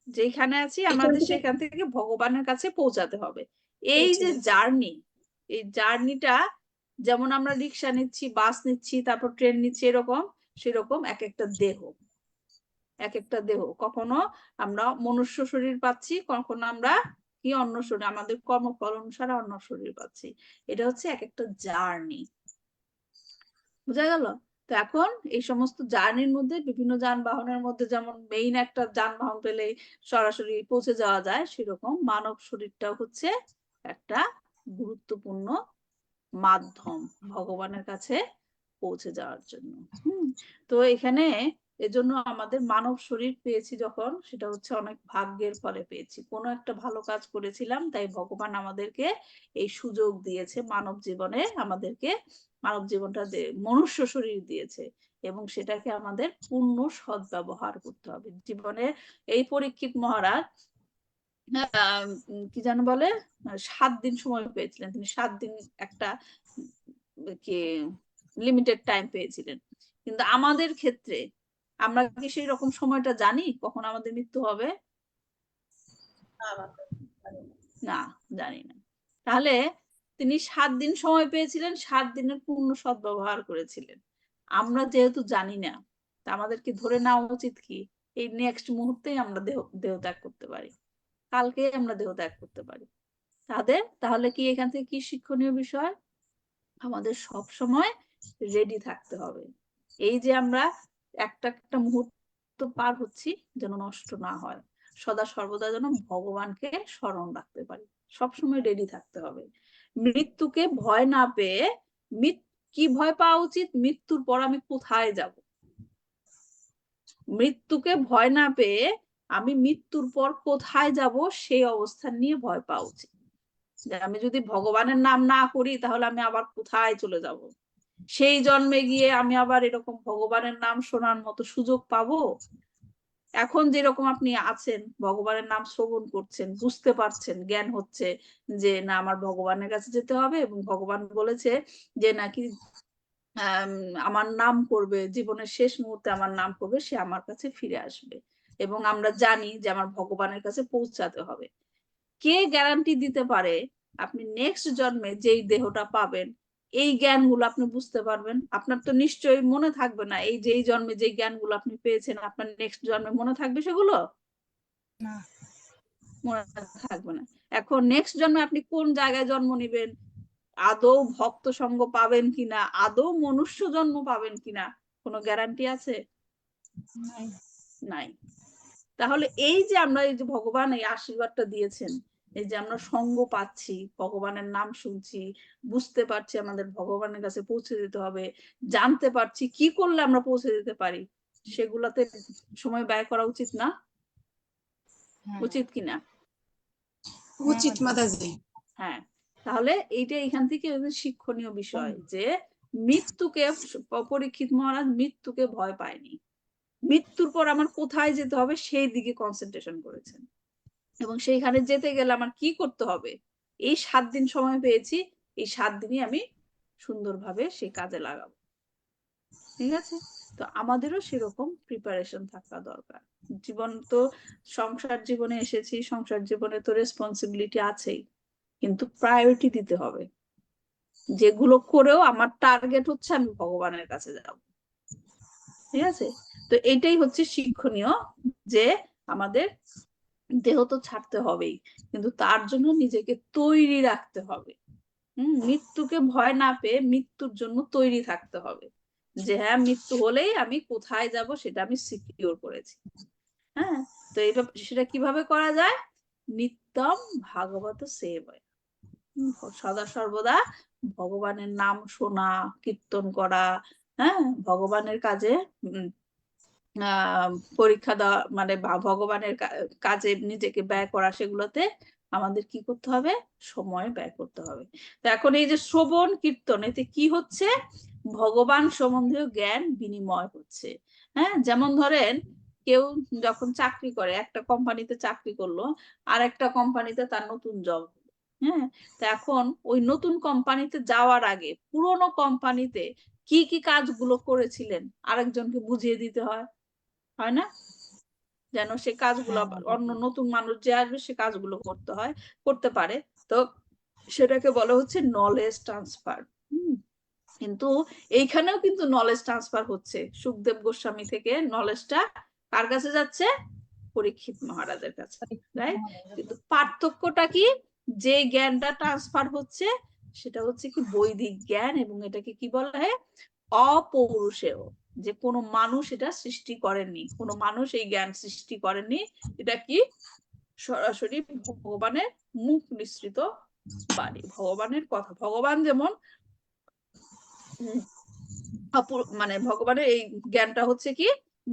যেখানে আছি আমাদের, সেখান থেকে ভগবানের কাছে পৌঁছাতে হবে। এই যে জার্নি, এই জার্নিটা যেমন আমরা রিক্সা নিচ্ছি, বাস নিচ্ছি, তারপর ট্রেন নিচ্ছি, সেরকম এক একটা দেহ, এক একটা দেহ। কখনো আমরা মনুষ্য শরীর পাচ্ছি, কখনো আমরা কি অন্য শরীর, আমাদের কর্মফল অনুসারে অন্য শরীর পাচ্ছি। এটা হচ্ছে এক একটা জার্নি। বোঝা গেল? তো এখন এই সমস্ত জার্নির মধ্যে বিভিন্ন যানবাহনের মধ্যে যেমন মেইন একটা যানবাহন পেলে সরাসরি পৌঁছে যাওয়া যায়, সেরকম মানব শরীরটা হচ্ছে একটা গুরুত্বপূর্ণ মাধ্যম ভগবানের কাছে পৌঁছে যাওয়ার জন্য। তো এখানে এজন্য আমাদের মানব শরীর পেয়েছি যখন, সেটা হচ্ছে অনেক ভাগ্যের ফলে পেয়েছি। কোনো একটা ভালো কাজ করেছিলাম, তাই ভগবান আমাদেরকে এই সুযোগ দিয়েছে মানব জীবনে, আমাদেরকে মানব জীবনটা মনুষ্য শরীর দিয়েছে, এবং সেটাকে আমাদের পূর্ণ সদ্ব্যবহার করতে হবে জীবনে। এই পরীক্ষিত মহারাজ কি যেন বলে, 7 দিন সময় পেয়েছিলেন তিনি। 7 দিন একটা কি লিমিটেড টাইম পেয়েছিলেন। কিন্তু আমাদের ক্ষেত্রে আমরা কি সেই রকম সময়টা জানি কখন আমাদের মৃত্যু হবে? না, জানি না। তাহলে তিনি 7 দিন সময় পেয়েছিলেন, 7 দিনের পূর্ণ সদ্ব্যবহার করেছিলেন। আমরা যেহেতু জানি না, তা আমাদের কি ধরে নেওয়া উচিত কি এই নেক্সট মুহূর্তেই আমরা দেহ ত্যাগ করতে পারি, কালকে আমরা দেহ ত্যাগ করতে পারি? তাহলে কি এখান থেকে কি শিক্ষণীয় বিষয়? আমাদের সব সময় রেডি থাকতে হবে। এই যে আমরা একটা একটা মুহূর্ত পার হচ্ছি যেন নষ্ট না হয়, সদা সর্বদা যেন ভগবানকে স্মরণ রাখতে পারি, সবসময় রেডি থাকতে হবে। মৃত্যুকে ভয় না পেয়ে, কি ভয় পাওয়া উচিত? মৃত্যুর পর আমি কোথায় যাব। মৃত্যুকে ভয় না পেয়ে আমি মৃত্যুর পর কোথায় যাব সেই অবস্থান নিয়ে ভয় পাওয়া উচিত। যে আমি যদি ভগবানের নাম না করি তাহলে আমি আবার কোথায় চলে যাব, সেই জন্মে গিয়ে আমি আবার এরকম ভগবানের নাম শোনার মতো সুযোগ পাবো? এখন যেরকম আপনি আছেন, ভগবানের নাম শ্রবণ করছেন, বুঝতে পারছেন, জ্ঞান হচ্ছে যে না আমার ভগবানের কাছে যেতে হবে, এবং ভগবান বলেছে যে নাকি আমার নাম করবে, জীবনের শেষ মুহূর্তে আমার নাম করবে, সে আমার কাছে ফিরে আসবে, এবং আমরা জানি যে আমার ভগবানের কাছে পৌঁছাতে হবে। কে গ্যারান্টি দিতে পারে আপনি নেক্সট জন্মে যেই দেহটা পাবেন এই জ্ঞানগুলো আপনি বুঝতে পারবেন? আপনার তো নিশ্চয়ই মনে থাকবে না এই যে এই জন্মে যে জ্ঞানগুলো আপনি পেয়েছেন, আপনার নেক্সট জন্মে মনে থাকবে সেগুলো? না, মনে থাকবে না। এখন নেক্সট জন্মে আপনি কোন জায়গায় জন্ম নেবেন, আদৌ ভক্ত সঙ্গ পাবেন কিনা, আদৌ মনুষ্য জন্ম পাবেন কিনা, কোনো গ্যারান্টি আছে? নাই। তাহলে এই যে আমরা এই যে ভগবান এই আশীর্বাদটা দিয়েছেন, এই যে আমরা সঙ্গ পাচ্ছি, ভগবানের নাম শুনছি, বুঝতে পারছি আমাদের ভগবানের কাছে পৌঁছে দিতে হবে, জানতে পারছি কি করলে আমরা পৌঁছে দিতে পারি, সেগুলাতে সময় ব্যয় করা উচিত না? উচিত কিনা? উচিত মাতাজি। হ্যাঁ। তাহলে এইটা এখান থেকে শিক্ষণীয় বিষয় যে মৃত্যুকে, পরীক্ষিত মহারাজ মৃত্যুকে ভয় পায়নি, মৃত্যুর পর আমার কোথায় যেতে হবে সেই দিকে কনসেন্ট্রেশন করেছেন, এবং সেইখানে যেতে গেলে আমার কি করতে হবে? এই 7 দিন সময় পেয়েছি, এই 7 দিনই আমি সুন্দরভাবে সেই কাজে লাগাবো। ঠিক আছে? তো আমাদেরও সেরকম প্রিপারেশন থাকা দরকার। জীবন তো, সংসার জীবনে এসেছি, সংসার জীবনে তো রেসপন্সিবিলিটি আছেই, কিন্তু প্রায়োরিটি দিতে হবে। যেগুলো করেও আমার টার্গেট হচ্ছে আমি ভগবানের কাছে যাব। ঠিক আছে? তো এইটাই হচ্ছে শিক্ষণীয়, যে আমাদের দেহ তো ছাড়তে হবেই, কিন্তু তার জন্য নিজেকে তৈরি রাখতে হবে। মৃত্যুকে ভয় না পেয়ে মৃত্যুর জন্য তৈরি থাকতে হবে, যে হ্যাঁ মৃত্যু হলেই আমি কোথায় যাব সেটা আমি সিকিউর করেছি। হ্যাঁ। তো এটা সেটা কিভাবে করা যায়? নিত্যম ভাগবত সেবায়, সদা সর্বদা ভগবানের নাম শোনা, কীর্তন করা, হ্যাঁ, ভগবানের কাজে পরীক্ষা দেওয়া, মানে ভগবানের কাজে নিজেকে ব্যয় করা, সেগুলোতে আমাদের কি করতে হবে? সময় ব্যয় করতে হবে। তো এখন এই যে শ্রবণ কীর্তন, এতে কি হচ্ছে? ভগবান সম্বন্ধীয় জ্ঞান বিনিময় হচ্ছে। হ্যাঁ, যেমন ধরেন কেউ যখন চাকরি করে, একটা কোম্পানিতে চাকরি করলো, আর একটা কোম্পানিতে তার নতুন জব। হ্যাঁ, তো এখন ওই নতুন কোম্পানিতে যাওয়ার আগে পুরোনো কোম্পানিতে কি কি কাজগুলো করেছিলেন আরেকজনকে বুঝিয়ে দিতে হয়, হয় না? যেন সে কাজগুলো অন্য নতুন মানুষ যে আসবে সে কাজগুলো করতে পারে। তো সেটাকে বলা হচ্ছে নলেজ ট্রান্সফার। কিন্তু এইখানেও কিন্তু নলেজ ট্রান্সফার হচ্ছে, সুখদেব গোস্বামী থেকে নলেজটা কার কাছে যাচ্ছে? পরীক্ষিত মহারাজের কাছে, রাইট? কিন্তু পার্থক্যটা কি? যে জ্ঞানটা ট্রান্সফার হচ্ছে সেটা হচ্ছে কি বৈদিক জ্ঞান, এবং এটাকে কি বলা হয়? অপৌরুষেয়। যে কোনো মানুষ এটা সৃষ্টি করেননি, কোনো মানুষ এই জ্ঞান সৃষ্টি করেননি। এটা কি সরাসরি ভগবানের মুখ নিঃসৃত বাণী, ভগবানের কথা। ভগবান যেমন মানে ভগবানের এই জ্ঞানটা হচ্ছে কি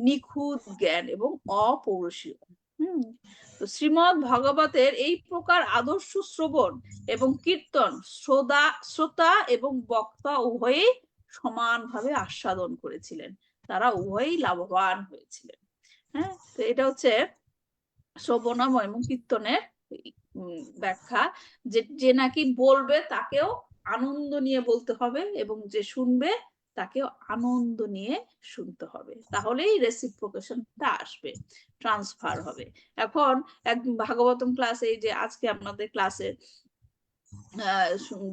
নিখুঁত জ্ঞান এবং অপৌরুষীয়। তো শ্রীমদ ভাগবতের এই প্রকার আদর্শ শ্রবণ এবং কীর্তন শ্রোতা এবং বক্তা উভয়েই সমানভাবে আস্বাদন করেছিলেন, তারা উভয়েই লাভবান হয়েছিলেন। হ্যাঁ, তো এটা হচ্ছে শ্রবণম এবং কীর্তনের ব্যাখ্যা। যে নাকি বলবে তাকেও আনন্দ নিয়ে বলতে হবে, এবং যে শুনবে তাকেও আনন্দ নিয়ে শুনতে হবে, তাহলেই রেসিপ্রোকেশনটা আসবে, ট্রান্সফার হবে। এখন এক ভাগবতম ক্লাসে, এই যে আজকে আপনাদের ক্লাসে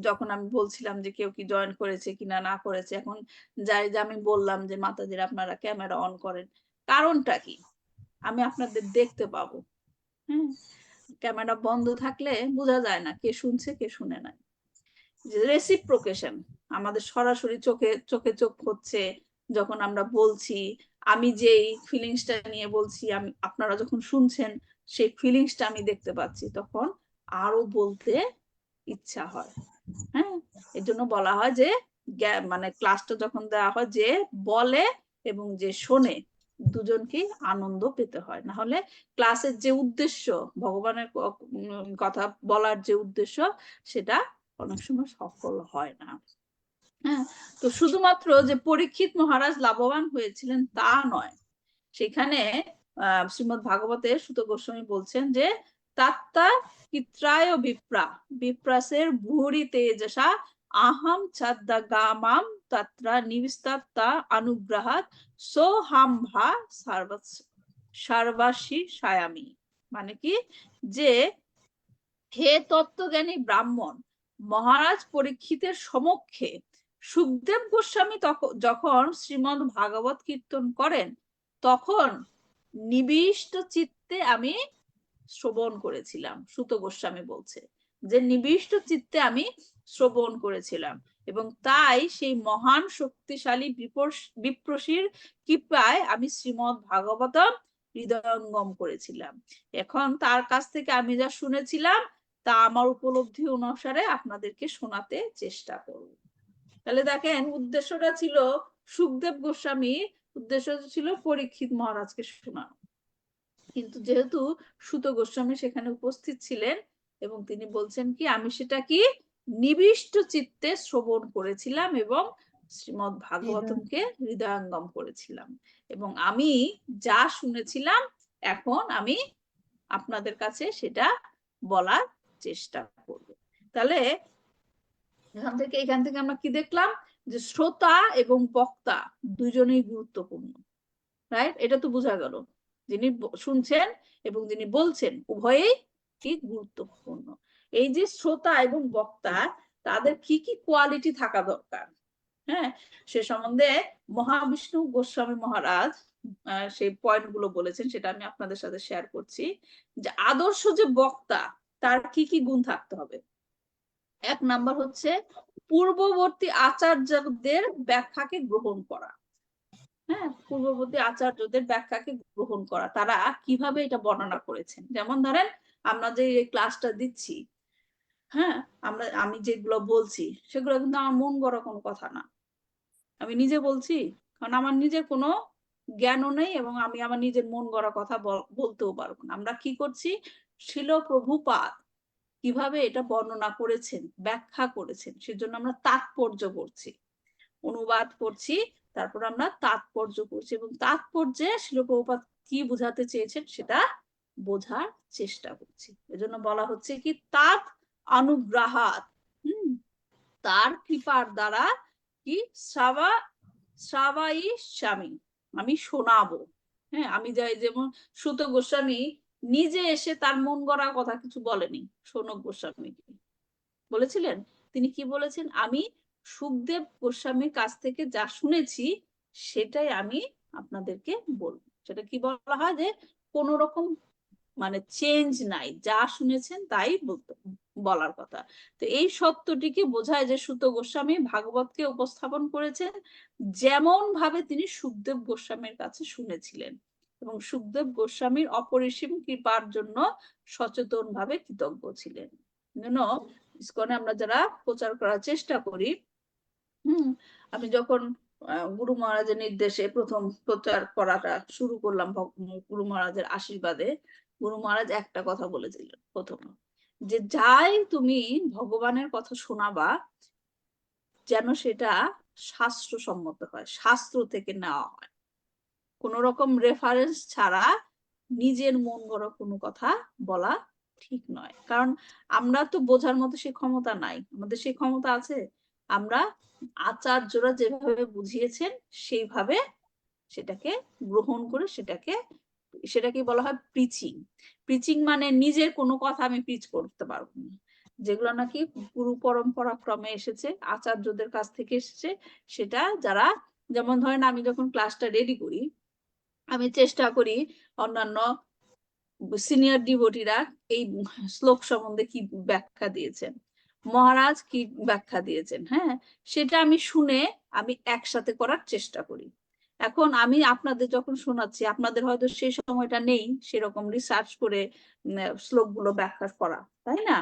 যখন আমি বলছিলাম যে কেউ কি জয়েন করেছে কিনা না করেছে, এখন যাই যে আমি বললাম যে মাতাজির আপনারা ক্যামেরা অন করেন, কারণটা কি? আমি আপনাদের দেখতে পাবো। হ্যাঁ, ক্যামেরা বন্ধ থাকলে বোঝা যায় না কে শুনছে কে শুনে নাই। রেসিপ্রোকেশন আমাদের সরাসরি চোখে চোখে চোখ হচ্ছে যখন আমরা বলছি। আমি যেই ফিলিংসটা নিয়ে বলছি, আমি আপনারা যখন শুনছেন সেই ফিলিংসটা আমি দেখতে পাচ্ছি, তখন আরো বলতে ইচ্ছা হয়। হ্যাঁ, এর জন্য বলা হয় যে মানে ক্লাসটা যখন দেওয়া হয়, যে বলে এবং যে শোনে দুজনকেই আনন্দ পেতে হয়, না হলে ক্লাসের যে উদ্দেশ্য, ভগবানের কথা বলার যে উদ্দেশ্য, সেটা অনেক সময় সফল হয় না। হ্যাঁ, তো শুধুমাত্র যে পরীক্ষিত মহারাজ লাভবান হয়েছিলেন তা নয়, সেখানে শ্রীমদ্ ভাগবতে সুত গোস্বামী বলছেন যে তাত্তা কিত্রায় বিপ্রাসের ভূরি তেজসা আহম ছাদ্দা গামাম তত্রা নিবিস্তাত্তা অনুগ্রহাৎ সোহাম্ভা সর্বাসী সায়ামি। মানে কি, যে হে তত্ত্বজ্ঞানী ব্রাহ্মণ, মহারাজ পরীক্ষিতের সমক্ষে সুখদেব গোস্বামী যখন শ্রীমদ্ ভাগবত কীর্তন করেন, তখন নিবিষ্ট চিত্তে আমি শ্রবণ করেছিলাম। সুত গোস্বামী বলছে যে নিবিষ্ট চিত্তে আমি শ্রবণ করেছিলাম, এবং তাই সেই মহান শক্তিশালী বিপ্রসীর কৃপায় আমি শ্রীমদ্ ভাগবতম হৃদয়ঙ্গম করেছিলাম। এখন তার কাছ থেকে আমি যা শুনেছিলাম তা আমার উপলব্ধি অনুসারে আপনাদেরকে শোনাতে চেষ্টা করব। তাহলে দেখেন, উদ্দেশ্যটা ছিল সুখদেব গোস্বামী, উদ্দেশ্য ছিল পরীক্ষিত মহারাজকে শোনানো, কিন্তু যেহেতু সুত গোস্বামী সেখানে উপস্থিত ছিলেন, এবং তিনি বলছেন কি আমি সেটা কি নিবিষ্ট চিত্তে শ্রবণ করেছিলাম এবং শ্রীমদ্ ভাগবতমকে হৃদয়ঙ্গম করেছিলাম, এবং আমি যা শুনেছিলাম এখন আমি আপনাদের কাছে সেটা বলার চেষ্টা করব। তাহলে এখান থেকে আমরা কি দেখলাম? যে শ্রোতা এবং বক্তা দুজনেই গুরুত্বপূর্ণ, রাইট? এটা তো বোঝা গেল, যিনি শুনছেন এবং যিনি বলছেন উভয়েই কি গুরুত্বপূর্ণ। এই যে শ্রোতা এবং বক্তা, তাদের কি কি কোয়ালিটি থাকা দরকার, হ্যাঁ, সে সম্বন্ধে মহাবিষ্ণু গোস্বামী মহারাজ সেই পয়েন্ট গুলো বলেছেন, সেটা আমি আপনাদের সাথে শেয়ার করছি। যে আদর্শ যে বক্তা, তার কি কি গুণ থাকতে হবে? এক নাম্বার হচ্ছে পূর্ববর্তী আচার্যদের ব্যাখ্যাকে গ্রহণ করা। হ্যাঁ, পূর্ববর্তী আচার্যদের ব্যাখ্যাকে গ্রহণ করা, তারা কিভাবে এটা বর্ণনা করেছেন। যেমন ধরেন আমরা যে ক্লাসটা দিচ্ছি, হ্যাঁ, আমি যেগুলো বলছি সেগুলো কিন্তু আমার মন গড়া কোনো কথা না, আমি নিজে বলছি, কারণ আমার নিজের কোনো জ্ঞানও নেই, এবং আমি আমার নিজের মন গড়া কথা বলতেও পারবো না। আমরা কি করছি, শিল প্রভুপাদ কিভাবে এটা বর্ণনা করেছেন, ব্যাখ্যা করেছেন, সেজন্য আমরা তাৎপর্য করছি, অনুবাদ করছি, তারপর আমরা তাৎপর্য করছি, এবং তাৎপর্যে শিল প্রভুপাদ কি বোঝাতে চেয়েছেন সেটা বোঝার চেষ্টা করছি। এজন্য বলা হচ্ছে কি তাৎ অনুগ্রহাৎ, তার কৃপার দ্বারা কি শ্রাবায়িষ্যামি, আমি শোনাবো। হ্যাঁ, আমি যাই, যেমন সুত গোস্বামী নিজে এসে তার মন গড়া কথা কিছু বলেনি, শৌনক গোস্বামীকে বলেছিলেন। তিনি কি বলেছেন, আমি সুখদেব গোস্বামীর কাছ থেকে যা শুনেছি সেটাই আমি আপনাদেরকে বলবো। সেটা কি বলা হয়, যে কোন রকম মানে চেঞ্জ নাই, যা শুনেছেন তাই বলার কথা। তো এই সত্যটিকে বোঝায় যে সুত গোস্বামী ভাগবতকে উপস্থাপন করেছেন যেমন ভাবে তিনি সুখদেব গোস্বামীর কাছে শুনেছিলেন, এবং সুখদেব গোস্বামীর অপরিসীম কৃপার জন্য সচেতন ভাবে কৃতজ্ঞ ছিলেন। ইসকনে আমরা যারা প্রচার করার চেষ্টা করি, আমি যখন গুরু মহারাজের নির্দেশে প্রথম প্রচার করাটা শুরু করলাম, গুরু মহারাজের আশীর্বাদে, গুরু মহারাজ একটা কথা বলেছিলেন প্রথমে, যে যাই তুমি ভগবানের কথা শোনাবা যেন সেটা শাস্ত্রসম্মত হয়, শাস্ত্র থেকে নেওয়া হয়, কোন রকম রেফারেন্স ছাড়া নিজের মন গড়া কোনো কথা বলা ঠিক নয়। কারণ আমরা তো বোঝার মতো সেই ক্ষমতা নাই, আমাদের সেই ক্ষমতা আছে? আমরা আচার্যরা যেভাবে বুঝিয়েছেন সেইভাবে সেটাকে গ্রহণ করে সেটাকে বলা হয় প্রিচিং। প্রিচিং মানে নিজের কোনো কথা আমি প্রিচ করতে পারবো না, যেগুলো নাকি গুরু পরম্পরা ক্রমে এসেছে, আচার্যদের কাছ থেকে এসেছে, সেটা যারা, যেমন ধরেন আমি যখন ক্লাসটা রেডি করি, আমি চেষ্টা করি অন্যান্য সিনিয়র ডিভোটিরা এই শ্লোক সম্বন্ধে কি ব্যাখ্যা দিয়েছেন, মহারাজ কি ব্যাখ্যা দিয়েছেন, হ্যাঁ, সেটা আমি শুনে আমি একসাথে করার চেষ্টা করি। এখন আমি আপনাদের যখন শোনাচ্ছি, আপনাদের হয়তো সেই সময়টা নেই সেরকম রিসার্চ করে শ্লোকগুলো ব্যাখ্যা করা, তাই না?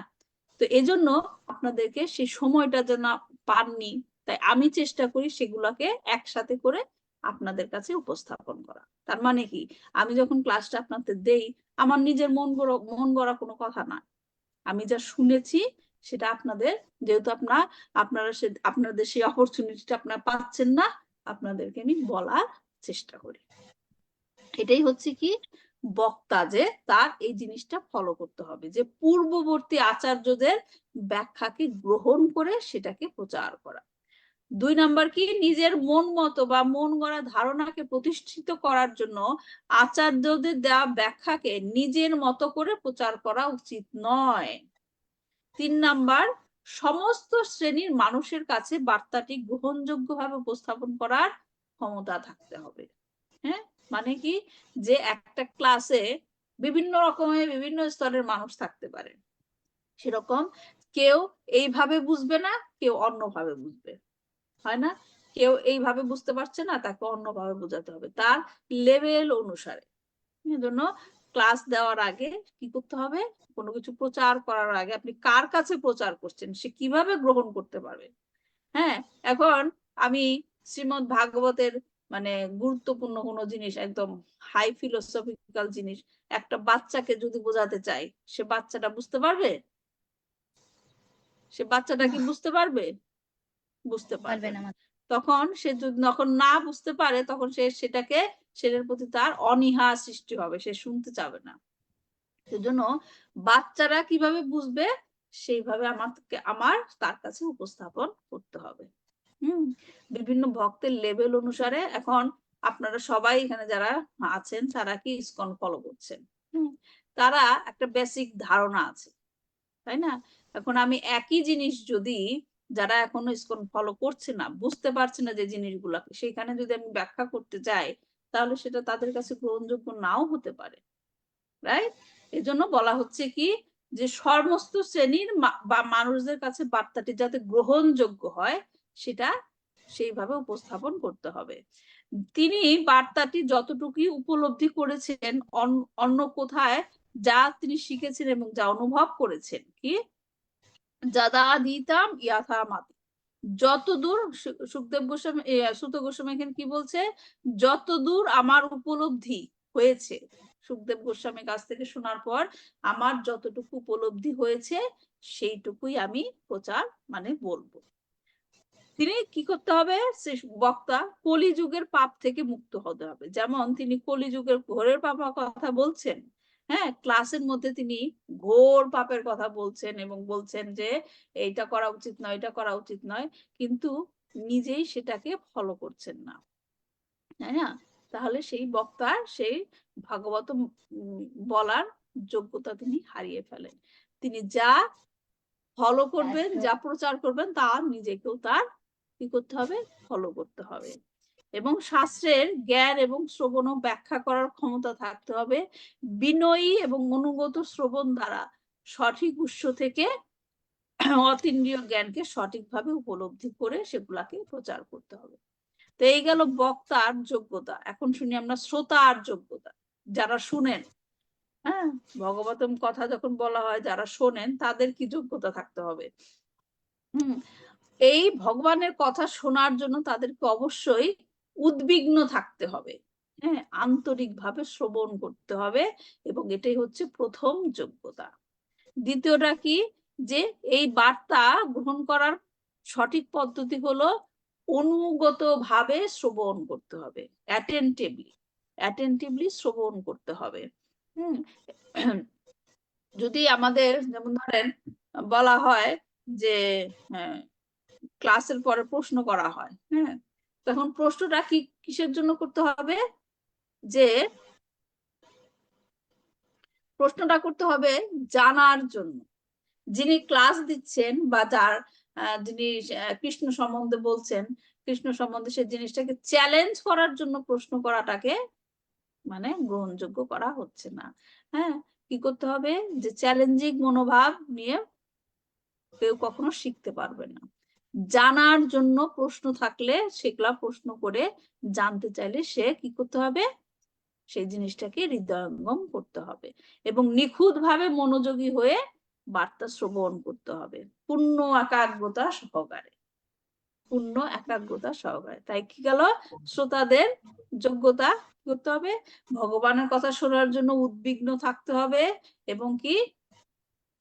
তো এজন্য আপনাদেরকে সেই সময়টা যেন পাননি, তাই আমি চেষ্টা করি সেগুলোকে একসাথে করে আপনাদের কাছে উপস্থাপন করা। তার মানে কি, আমি যখন ক্লাসটা আপনাদের দেই, আমার নিজের মন গড়া কোনো কথা না, আমি যা শুনেছি সেটা আপনাদের, যেহেতু আপনাদের সেই অপরচুনিটিটা আপনারা পাচ্ছেন না, আপনাদেরকে আমি বলার চেষ্টা করি। এটাই হচ্ছে কি বক্তা, যে তার এই জিনিসটা ফলো করতে হবে, যে পূর্ববর্তী আচার্যদের ব্যাখ্যাকে গ্রহণ করে সেটাকে প্রচার করা। 2 নাম্বার কি, নিজের মন মতো বা মন গড়া ধারণাকে প্রতিষ্ঠিত করার জন্য আচার্যদের দেওয়া ব্যাখ্যাকে নিজের মতো করে প্রচার করা উচিত নয়। 3 নাম্বার, সমস্ত শ্রেণীর মানুষের কাছে বার্তাটি গ্রহণযোগ্যভাবে উপস্থাপন করার ক্ষমতা থাকতে হবে। হ্যাঁ, মানে কি, যে একটা ক্লাসে বিভিন্ন রকমের বিভিন্ন স্তরের মানুষ থাকতে পারে, সেরকম কেউ এইভাবে বুঝবে না, কেউ অন্যভাবে বুঝবে, হয় না? কেউ এইভাবে বুঝতে পারছে না, তাকে অন্যভাবে বোঝাতে হবে তার লেভেল অনুসারে। এজন্য ক্লাস দেওয়ার আগে কি করতে হবে, কোনো কিছু প্রচার করার আগে আপনি কার কাছে প্রচার করছেন, সে কিভাবে গ্রহণ করতে পারবে। হ্যাঁ, এখন আমি শ্রীমদ ভাগবতের মানে গুরুত্বপূর্ণ কোনো জিনিস, একদম হাই ফিলোসফিক্যাল জিনিস একটা বাচ্চাকে যদি বোঝাতে চাই, সে বাচ্চাটা বুঝতে পারবে? সে বাচ্চাটা কি বুঝতে পারবে? বুঝতে পারবে না। তখন সে যখন না বুঝতে পারে, তখন সেটার প্রতি তার অনীহা সৃষ্টি হবে, সে শুনতে চাবে না। সেজন্য বাচ্চারা কিভাবে বুঝবে সেইভাবে আমার তার কাছে উপস্থাপন করতে হবে। বিভিন্ন ভক্তের লেভেল অনুসারে, এখন আপনারা সবাই এখানে যারা আছেন তারা কি ইসকন ফলো করছেন, তারা একটা বেসিক ধারণা আছে, তাই না? এখন আমি একই জিনিস যদি যারা এখনো ইসকন ফলো করছে না, বুঝতে পারছে না যে জিনিসগুলোকে, সেখানে যদি আমি ব্যাখ্যা করতে যাই, তাহলে সেটা তাদের কাছে গ্রহণযোগ্য নাও হতে পারে, রাইট? এজন্য বলা হচ্ছে কি, যে সমস্ত শ্রেণীর বা মানুষদের কাছে বার্তাটি যাতে গ্রহণযোগ্য হয়, সেটা সেইভাবে উপস্থাপন করতে হবে। তিনি বার্তাটি যতটুকু উপলব্ধি করেছেন অন্য কোথায়, যা তিনি শিখেছেন এবং যা অনুভব করেছেন, কি যাদা দিতাম ইয়াথা মাতি, যতদূর সুখদেব গোস্বামী সুত গোস্বামী এখানে কি বলছে, যতদূর আমার উপলব্ধি হয়েছে, সুখদেব গোস্বামীর কাছ থেকে শোনার পর আমার যতটুকু উপলব্ধি হয়েছে সেইটুকুই আমি প্রচার মানে বলবো। তিনি কি করতে হবে, সে বক্তা কলিযুগের পাপ থেকে মুক্ত হতে হবে। যেমন তিনি কলিযুগের ঘোরের পাপের কথা বলছেন, হ্যাঁ, ক্লাসের মধ্যে তিনি ঘোর পাপের কথা বলছেন এবং বলছেন যে এইটা করা উচিত নয়, এটা করা উচিত নয়, কিন্তু নিজেই সেটাকে ফলো করছেন না, তাই না? তাহলে সেই বক্তার সেই ভাগবত বলার যোগ্যতা তিনি হারিয়ে ফেলেন। তিনি যা ফলো করবেন, যা প্রচার করবেন, তা নিজেকেও তার কি করতে হবে, ফলো করতে হবে। এবং শাস্ত্রের জ্ঞান এবং শ্রবণ ও ব্যাখ্যা করার ক্ষমতা থাকতে হবে। বিনয়ী এবং অনুগত শ্রবণ দ্বারা সঠিক উৎস থেকে অতীন্দ্রিয় জ্ঞানকে সঠিকভাবে উপলব্ধি করে সেগুলাকে প্রচার করতে হবে। তো এই গেল বক্তার যোগ্যতা। এখন শুনি আমরা শ্রোতার যোগ্যতা, যারা শুনেন। হ্যাঁ, ভগবতম কথা যখন বলা হয় যারা শোনেন তাদের কি যোগ্যতা থাকতে হবে? এই ভগবানের কথা শোনার জন্য তাদেরকে অবশ্যই উদ্বিগ্ন থাকতে হবে, হ্যাঁ, আন্তরিকভাবে শ্রবণ করতে হবে, এবং এটাই হচ্ছে প্রথম যোগ্যতা। দ্বিতীয়টা কি, যে এই বার্তা গ্রহণ করার সঠিক পদ্ধতি হলো অনুগত ভাবে শ্রবণ করতে হবে, অ্যাটেন্টিভলি শ্রবণ করতে হবে। যদি আমাদের যেমন ধরেন বলা হয় যে ক্লাসের পরে প্রশ্ন করা হয়, হ্যাঁ, তখন প্রশ্নটা কি কিসের জন্য করতে হবে? যে প্রশ্নটা করতে হবে জানার জন্য। যিনি ক্লাস দিচ্ছেন বা যার যিনি কৃষ্ণ সম্বন্ধে বলছেন, কৃষ্ণ সম্বন্ধে সে জিনিসটাকে চ্যালেঞ্জ করার জন্য প্রশ্ন করাটাকে মানে গ্রহণযোগ্য করা হচ্ছে না। হ্যাঁ, কি করতে হবে? যে চ্যালেঞ্জিং মনোভাব নিয়ে কেউ কখনো শিখতে পারবে না। জানার জন্য প্রশ্ন থাকলে সেগুলা প্রশ্ন করে জানতে চাইলে সে কি করতে হবে? সেই জিনিসটাকে হৃদয়ঙ্গম করতে হবে এবং নিখুঁত ভাবে মনোযোগী হয়ে বার্তা শ্রবণ করতে হবে পূর্ণ একাগ্রতা সহকারে, পূর্ণ একাগ্রতা সহকারে। তাই কি গেল, শ্রোতাদের যোগ্যতা করতে হবে, ভগবানের কথা শোনার জন্য উদ্বিগ্ন থাকতে হবে, এবং কি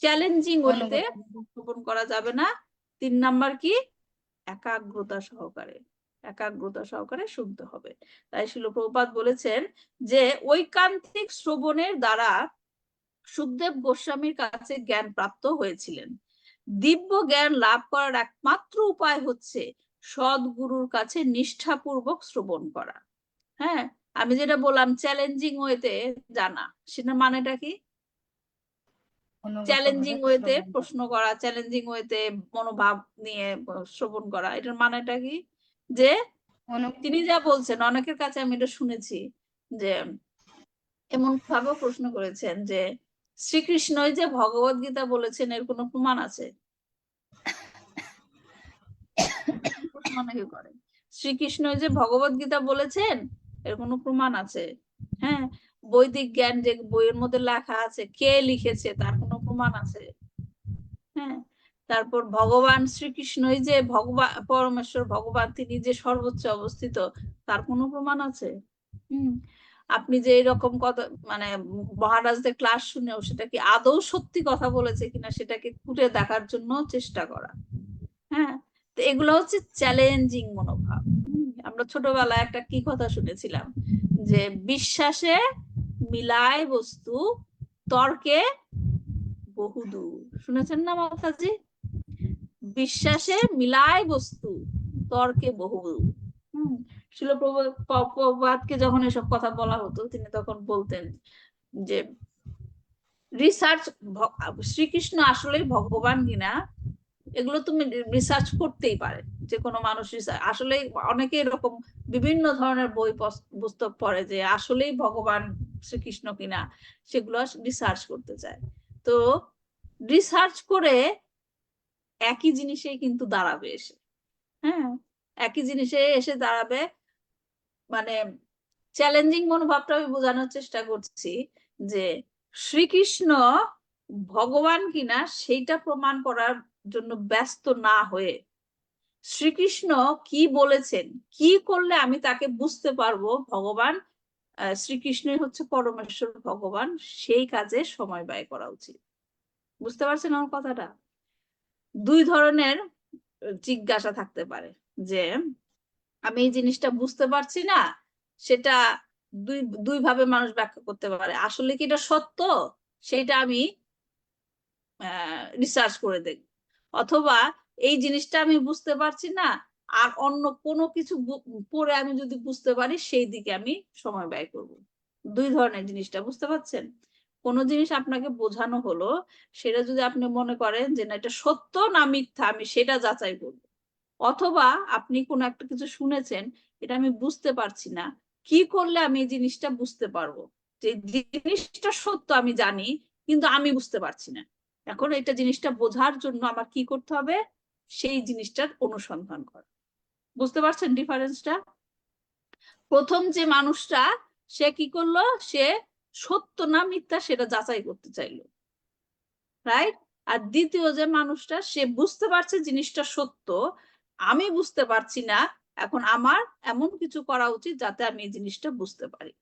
চ্যালেঞ্জিং ওয়েতে শ্রবণ করা যাবে না। 3 নাম্বার কি, একাগ্রতা সহকারে শুনতে হবে। তাই শিল প্রভুপাদ বলেছেন যে ঐকান্তিক শ্রবণের দ্বারা সুখদেব গোস্বামীর কাছে জ্ঞান প্রাপ্ত হয়েছিলেন। দিব্য জ্ঞান লাভ করার একমাত্র উপায় হচ্ছে সদ্গুরুর কাছে নিষ্ঠাপূর্বক শ্রবণ করা। হ্যাঁ, আমি যেটা বললাম চ্যালেঞ্জিং ওয়েতে জানা, সেটার মানেটা কি? চ্যালেঞ্জিং ওয়েতে প্রশ্ন করা, চ্যালেঞ্জিং ওয়েতে মনোভাব নিয়ে শ্রবণ করা, এটার মানেটা কি? যে তিনি যা বলছেন, অনেকের কাছে আমি এটা শুনেছি যে এমন ভাবে প্রশ্ন করেছেন যে শ্রীকৃষ্ণই যে ভগবত গীতা বলেছেন এর কোনো প্রমাণ আছে? প্রশ্ন অনেকে করে, শ্রীকৃষ্ণই যে ভগবত গীতা বলেছেন এর কোনো প্রমাণ আছে? হ্যাঁ, বৈদিক জ্ঞান যে বইয়ের মধ্যে লেখা আছে কে লিখেছে তার কোনো প্রমাণ আছে? হ্যাঁ, তারপর ভগবান শ্রীকৃষ্ণই যে ভগবান পরমেশ্বর ভগবান তিনি যে সর্বোচ্চ অবস্থিত তার কোনো প্রমাণ আছে? আপনি যে এরকম কথা মানে মহারাজদের ক্লাস শুনেও সেটা কি আদৌ সত্যি কথা বলেছে কিনা সেটাকে খুঁটে দেখার জন্য চেষ্টা করা। হ্যাঁ, তো এগুলো হচ্ছে চ্যালেঞ্জিং মনোভাব। আমরা ছোটবেলায় একটা কি কথা শুনেছিলাম যে বিশ্বাসে মিলায় বস্তু, তর্কে বহুদূর। শুনেছেন না মাতাজি? বিশ্বাসে মিলায় বস্তু, তর্কে বহুদূর। শিল প্রভুপাদকে যখন এসব কথা বলা হতো তিনি তখন বলতেন যে রিসার্চ, শ্রীকৃষ্ণ আসলেই ভগবান কিনা এগুলো তুমি রিসার্চ করতেই পারে, যে কোনো মানুষ আসলে অনেকে এরকম বিভিন্ন ধরনের বই পুস্তক পড়ে যে আসলেই ভগবান শ্রীকৃষ্ণ কিনা সেগুলো রিসার্চ করতে চায়। তো রিসার্চ করে একই জিনিসে কিন্তু দাঁড়াবে এসে, হ্যাঁ, একই জিনিসে এসে দাঁড়াবে। মানে চ্যালেঞ্জিং মনোভাবটা আমি বোঝানোর চেষ্টা করছি যে শ্রীকৃষ্ণ ভগবান কিনা সেইটা প্রমাণ করার জন্য ব্যস্ত না হয়ে শ্রীকৃষ্ণ কি বলেছেন, কি করলে আমি তাকে বুঝতে পারবো ভগবান শ্রীকৃষ্ণই হচ্ছে পরমেশ্বর ভগবান, সেই কাজে সময় ব্যয় করা উচিত। বুঝতে পারছেন আমার কথাটা? 2 ধরনের জিজ্ঞাসা থাকতে পারে যে আমি এই জিনিসটা বুঝতে পারছি না, সেটা দুই ভাবে মানুষ ব্যাখ্যা করতে পারে। আসলে কি এটা সত্য, সেটা আমি রিসার্চ করে দেখব, অথবা এই জিনিসটা আমি বুঝতে পারছি না আর অন্য কোনো কিছু পড়ে আমি যদি বুঝতে পারি সেই দিকে আমি সময় ব্যয় করব। 2 ধরনের জিনিসটা বুঝতে পারছেন? কোনো জিনিস আপনাকে বোঝানো হলো, সেটা যদি আপনি মনে করেন যে না এটা সত্য না মিথ্যা আমি সেটা যাচাই করব, অথবা আপনি কোনো একটা কিছু শুনেছেন এটা আমি বুঝতে পারছি না, কি করলে আমি এই জিনিসটা বুঝতে পারবো? যে জিনিসটা সত্য আমি জানি, কিন্তু আমি বুঝতে পারছি না। এখন এটা জিনিসটা বোঝার জন্য আমার কি করতে হবে? সেই জিনিসটার অনুসন্ধান করা। বুঝতে পারছেন ডিফারেন্সটা? প্রথম যে মানুষটা, সে কি করলো? সে সত্য না মিথ্যা সেটা যাচাই করতে চাইলো, রাইট? আর দ্বিতীয় যে মানুষটা, সে বুঝতে পারছে জিনিসটা সত্য, আমি বুঝতে পারছি না, এখন আমার এমন কিছু করা উচিত যাতে আমি এই জিনিসটা বুঝতে পারি।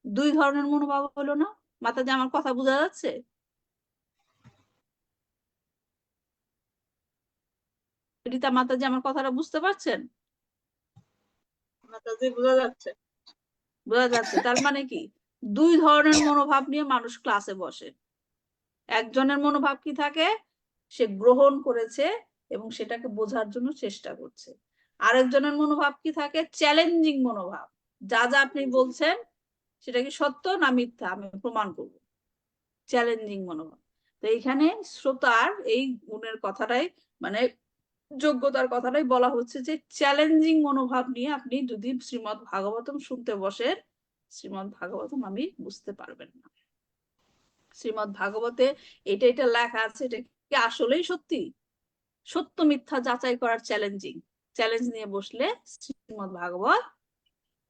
দুই ধরনের মনোভাব হলো না? মাতাজি, আমার কথা বোঝা যাচ্ছে? রীতা মাতাজি, আমার কথাটা বুঝতে পারছেন? মাতাজি বোঝা যাচ্ছে। বোঝা যাচ্ছে। তার মানে কি, দুই ধরনের মনোভাব নিয়ে মানুষ ক্লাসে বসে। একজনের মনোভাব কি থাকে? সে গ্রহণ করেছে এবং সেটাকে বোঝার জন্য চেষ্টা করছে। আরেকজনের মনোভাব কি থাকে? চ্যালেঞ্জিং মনোভাব। যা যা আপনি বলছেন সেটা কি সত্য না মিথ্যা, আমি প্রমাণ করব। চ্যালেঞ্জিং মনোভাব। তো এইখানে শ্রোতার এই গুণের কথাটাই, মানে যোগ্যতার কথাটাই বলা হচ্ছে, যে চ্যালেঞ্জিং মনোভাব নিয়ে আপনি যদি শ্রীমদ্ ভাগবতম শুনতে বসেন, শ্রীমদ্ ভাগবতম আমি বুঝতে পারবেন না। শ্রীমদ্ ভাগবতে এটা এটা লেখা আছে, এটা কি আসলেই সত্যি? সত্য মিথ্যা যাচাই করার চ্যালেঞ্জ নিয়ে বসলে শ্রীমদ্ ভাগবত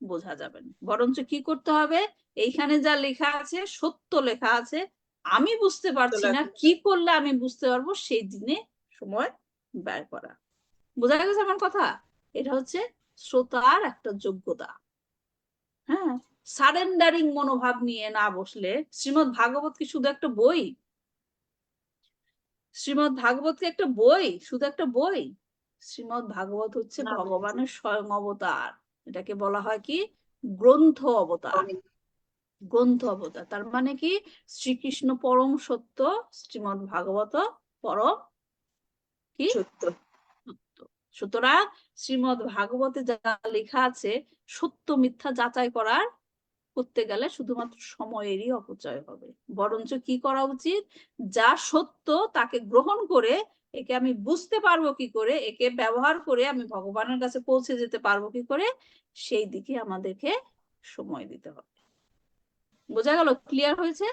বোঝা যাবে না। বরঞ্চ কি করতে হবে? এইখানে যা লেখা আছে সত্য লেখা আছে, আমি বুঝতে পারছি না, কি করলে আমি বুঝতে পারবো, সেই দিনে সময় ব্যয় করা। বোঝা গেছে আমার কথা? এটা হচ্ছে শ্রোতার একটা যোগ্যতা। হ্যাঁ, সারেন্ডারিং মনোভাব নিয়ে না বসলে, শ্রীমদ্ ভাগবত কি শুধু একটা বই? শ্রীমদ্ ভাগবত কি একটা বই, শুধু একটা বই? শ্রীমদ্ ভাগবত হচ্ছে ভগবানের স্বয়ং অবতার। এটাকে বলা হয় কি? গ্রন্থ অবতার। গ্রন্থ অবতার তার মানে কি? শ্রীকৃষ্ণ পরম সত্য, শ্রীমদ্ ভাগবত পরম কি? সত্য। সুতরাং শ্রীমদ্ ভাগবতে যা লেখা আছে, সত্য মিথ্যা যাচাই করতে গেলে শুধুমাত্র সময়েরই অপচয় হবে। বরঞ্চ কি করা উচিত? যা সত্য তাকে গ্রহণ করে, একে আমি বুঝতে পারবো কি করে, একে ব্যবহার করে আমি ভগবানের কাছে পৌঁছে যেতে পারবো কি করে, সেই দিকে আমাদেরকে সময় দিতে হবে। বোঝা গেল? ক্লিয়ার হয়েছে?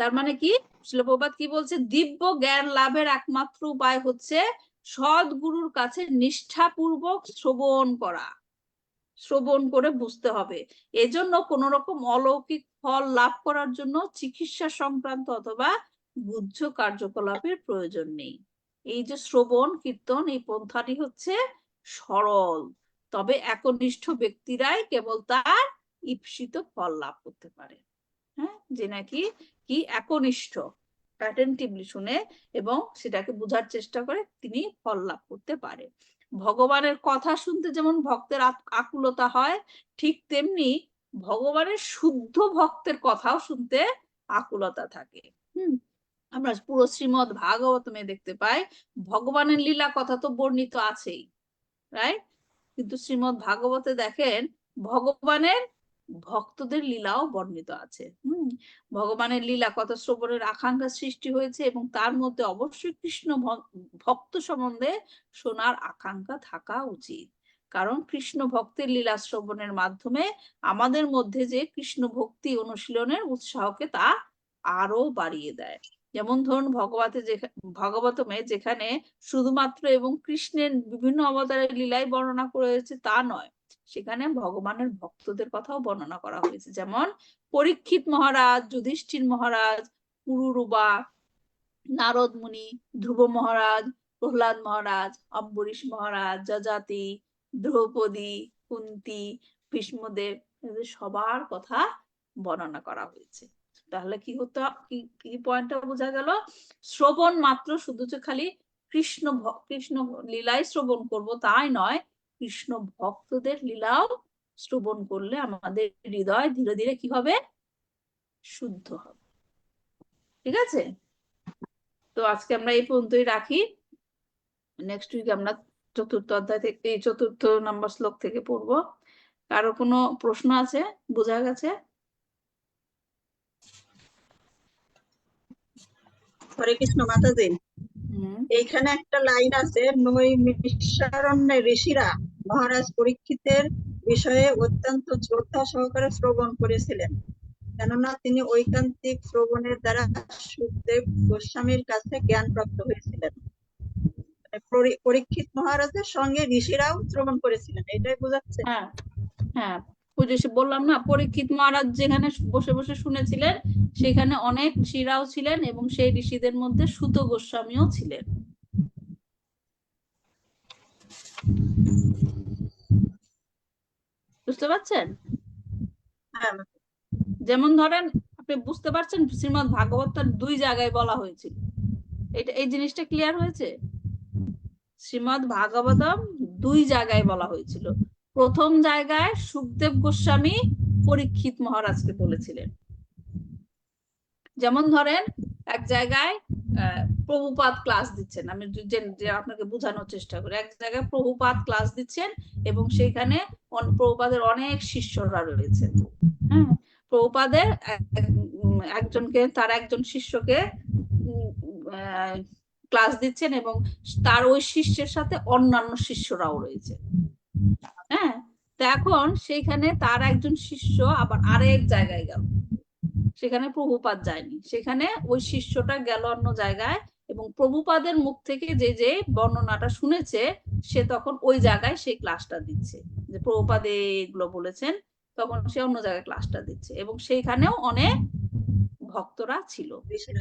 তার মানে কি, শ্রীল প্রভুপাদ কি বলছে? দিব্য জ্ঞান লাভের একমাত্র উপায় হচ্ছে সদ্গুরুর কাছে নিষ্ঠাপূর্বক শ্রবণ করা। শ্রবণ করে বুঝতে হবে। এজন্য কোন রকম অলৌকিক ফল লাভ করার জন্য চিকিৎসা সংক্রান্ত অথবা বুদ্ধ কার্যকলাপের প্রয়োজন নেই। এই যে শ্রবণ কীর্তন, এই পন্থাটি হচ্ছে সরল, তবে একনিষ্ঠ ব্যক্তিরাই কেবল তার ঈপ্সিত ফল লাভ করতে পারে। হ্যাঁ, যে নাকি কি একনিষ্ঠ, অ্যাটেন্টিভলি শুনে এবং সেটাকে বোঝার চেষ্টা করে, তিনি ফল লাভ করতে পারে। ভগবানের কথা শুনতে যেমন ভক্তের আকুলতা হয়, ঠিক তেমনি ভগবানের শুদ্ধ ভক্তের কথাও শুনতে আকুলতা থাকে। আমরা পুরো শ্রীমদ্ ভাগবতমে দেখতে পাই, ভগবানের লীলা কথা তো বর্ণিত আছেই, রাইট? কিন্তু শ্রীমদ্ ভাগবতে দেখেন ভগবানের ভক্তদের লীলাও বর্ণিত আছে। ভগবানের লীলা কথা শ্রবণের আকাঙ্ক্ষা সৃষ্টি হয়েছে এবং তার মধ্যে অবশ্যই কৃষ্ণ ভক্ত সম্বন্ধে শোনার আকাঙ্ক্ষা থাকা উচিত। কারণ কৃষ্ণ ভক্তের লীলা শ্রবণের মাধ্যমে আমাদের মধ্যে যে কৃষ্ণ ভক্তি অনুশীলনের উৎসাহকে তা আরো বাড়িয়ে দেয়। যেমন ধরুন ভাগবতমে যেখানে শুধুমাত্র এবং কৃষ্ণের বিভিন্ন অবতারের লীলাই বর্ণনা করা হয়েছে তা নয়, সেখানে ভগবানের ভক্তদের কথাও বর্ণনা করা হয়েছে। যেমন পরীক্ষিত মহারাজ, যুধিষ্ঠির মহারাজ, পুরুরুবা, নারদ মুনি, ধ্রুব মহারাজ, প্রহ্লাদ মহারাজ, অম্বরীশ মহারাজ, যজাতি, দ্রৌপদী, কুন্তি, ভীষ্মদেব, সবার কথা বর্ণনা করা হয়েছে। তাহলে কি হতো, কি পয়েন্টটা বোঝা গেল? শ্রবণ মাত্র শুধু যে খালি কৃষ্ণ লীলাই শ্রবণ করব তাই নয়, কৃষ্ণ ভক্তদের লীলাও শ্রবণ করলে আমাদের হৃদয় ধীরে ধীরে কি হবে? শুদ্ধ হবে। ঠিক আছে? তো আজকে আমরা এই পর্যন্তই রাখি। নেক্সট উইক আমরা চতুর্থ অধ্যায় থেকে, চতুর্থ নম্বর শ্লোক থেকে পড়বো। কারো কোনো প্রশ্ন আছে? বোঝা গেছে? হরে কৃষ্ণ মাতাজি। এইখানে একটা লাইন আছে, নৈমিষারণ্যে ঋষিরা মহারাজ পরীক্ষিতের বিষয়ে অত্যন্ত শ্রদ্ধা সহকারে শ্রবণ করেছিলেন, কেননা তিনি ঐকান্তিক শ্রবণের দ্বারা সুখদেব গোস্বামীর কাছে জ্ঞান প্রাপ্ত হয়েছিলেন। মানে পরীক্ষিত মহারাজের সঙ্গে ঋষিরাও শ্রবণ করেছিলেন, এটাই বোঝাচ্ছে। হ্যাঁ হ্যাঁ, ওই যে বললাম না, পরীক্ষিত মহারাজ যেখানে বসে বসে শুনেছিলেন সেখানে অনেক ঋষিরাও ছিলেন এবং সেই ঋষিদের মধ্যে সুত গোস্বামীও ছিলেন। বুঝতে পারছেন? হ্যাঁ, যেমন ধরেন, আপনি বুঝতে পারছেন শ্রীমদ্ ভাগবত 2 জায়গায় বলা হয়েছিল, এটা এই জিনিসটা ক্লিয়ার হয়েছে? শ্রীমদ্ ভাগবতম 2 জায়গায় বলা হয়েছিল। প্রথম জায়গায় সুখদেব গোস্বামী পরীক্ষিত মহারাজকে বলেছিলেন। যেমন ধরেন এক জায়গায় প্রভুপাদ ক্লাস দিচ্ছেন, আমি আপনাকে বোঝানোর চেষ্টা করি। এক জায়গায় প্রভুপাদ ক্লাস দিচ্ছেন এবং সেখানে প্রভুপাদের অনেক শিষ্যরা রয়েছে। হ্যাঁ, প্রভুপাদের একজনকে, তার একজন শিষ্যকে ক্লাস দিচ্ছেন এবং তার ওই শিষ্যের সাথে অন্যান্য শিষ্যরাও রয়েছে। হ্যাঁ, তো এখন সেইখানে তার একজন শিষ্য আবার আরেক জায়গায় গেল, সেখানে প্রভুপাদ যায়নি, সেখানে ওই শিষ্যটা গেল অন্য জায়গায় এবং প্রভুপাদের মুখ থেকে যে যে বর্ণনাটা শুনেছে সে তখন ওই জায়গায় সেই ক্লাসটা দিচ্ছে, যে প্রভুপাদ এগুলো বলেছেন, তখন সে অন্য জায়গায় ক্লাসটা দিচ্ছে এবং সেইখানেও অনেক ভক্তরা ছিল।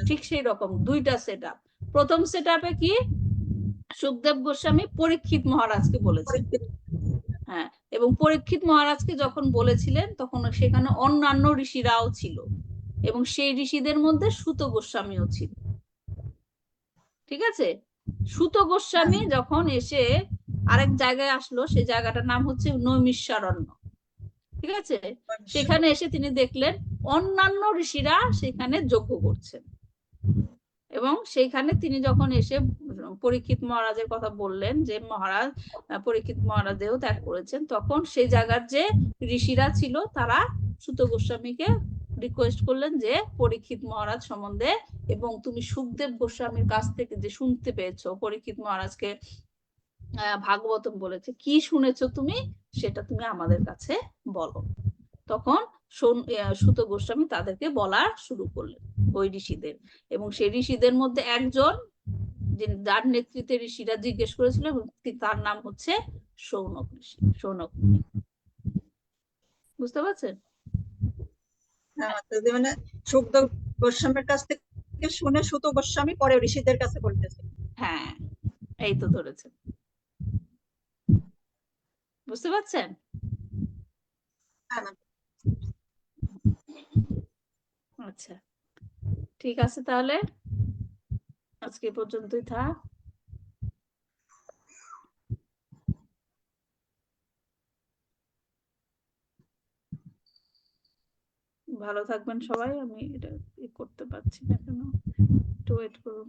ঠিক সেই রকম 2টা সেট আপ। প্রথম সেট আপে কি সুখদেব গোস্বামী পরীক্ষিত মহারাজকে বলেছেন, হ্যাঁ, এবং পরীক্ষিত মহারাজকে যখন বলেছিলেন তখন সেখানে অন্যান্য ঋষিরাও ছিল এবং সেই ঋষিদের মধ্যে সুত গোস্বামীও ছিল। ঠিক আছে? সুত গোস্বামী যখন এসে আরেক জায়গায় আসলো, সেই জায়গাটার নাম হচ্ছে নৈমিষারণ্য। ঠিক আছে? সেখানে এসে তিনি দেখলেন অন্যান্য ঋষিরা সেখানে যজ্ঞ করছেন এবং সেইখানে তিনি যখন এসে পরীক্ষিত মহারাজের কথা বললেন যে মহারাজ, পরীক্ষিত মহারাজ দেহ ত্যাগ করেছেন, তখন সেই জায়গার যে ঋষিরা ছিল তারা সুত গোস্বামীকে রিকোয়েস্ট করলেন যে পরীক্ষিত মহারাজ সম্বন্ধে, এবং তুমি সুখদেব গোস্বামীর কাছ থেকে যে শুনতে পেয়েছো পরীক্ষিত মহারাজকে ভাগবতম বলেছে, কি শুনেছো তুমি সেটা তুমি আমাদের কাছে বলো। তখন সুত গোস্বামী তাদেরকে বলা শুরু করলেন ওই ঋষিদের, এবং সেই ঋষিদের মধ্যে একজন যার নেতৃত্বে ঋষিরা জিজ্ঞেস করেছিল, তার নাম হচ্ছে শৌনক ঋষি, শৌনক। বুঝতে পারছেন? মানে সুখদেব গোস্বামীর কাছ থেকে শুনে সুত গোস্বামী পরে ঋষিদের কাছে বলতেছে। হ্যাঁ, এই তো ধরেছেন। বুঝতে পারছেন? আচ্ছা, ঠিক আছে, তাহলে আজকে পর্যন্তই থাক। ভালো থাকবেন সবাই। আমি এটা করতে পারছি না কেন, একটু ওয়েট করুন।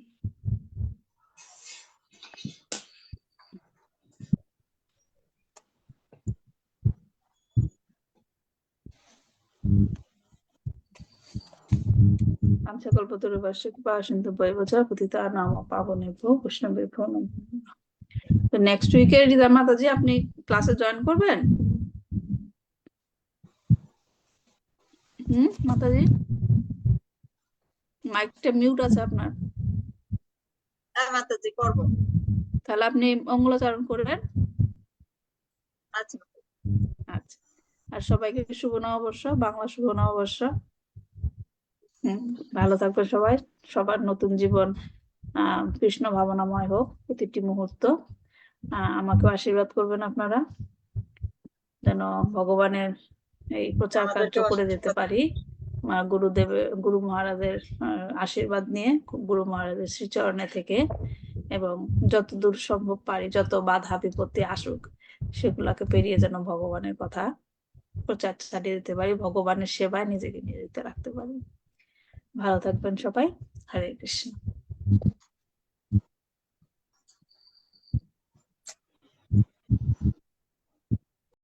আঞ্চকল্পতরুভাষ্য কৃপা সিন্ধুভ্যেব চ পতিতানাং পাবনেভ্যো বৈষ্ণবেভ্যো নমো নমঃ। তো নেক্সট উইকে রিদা মাতাজি আপনি ক্লাসে জয়েন করবেন? মাতাজি মাইকটা মিউট আছে আপনার। হ্যাঁ মাতাজি, করবো। তাহলে আপনি মঙ্গলাচরণ করবেন। আচ্ছা আচ্ছা, আর সবাইকে শুভ নববর্ষ, বাংলা শুভ নববর্ষ। ভালো থাকবে সবাই, সবার নতুন জীবন কৃষ্ণ ভাবনাময় হোক প্রতিটি মুহূর্ত। আমাকেও আশীর্বাদ করবেন আপনারা, যেন ভগবানের এই প্রচার কার্য করে যেতে পারি গুরু মহারাজের আশীর্বাদ নিয়ে, গুরু মহারাজের শ্রীচরণে থেকে, এবং যতদূর সম্ভব পারি যত বাধা বিপত্তি আসুক সেগুলাকে পেরিয়ে যেন ভগবানের কথা প্রচার চালিয়ে দিতে পারি, ভগবানের সেবায় নিজেকে নিয়োজিত রাখতে পারি। ভালো থাকবেন সবাই। হরে কৃষ্ণ।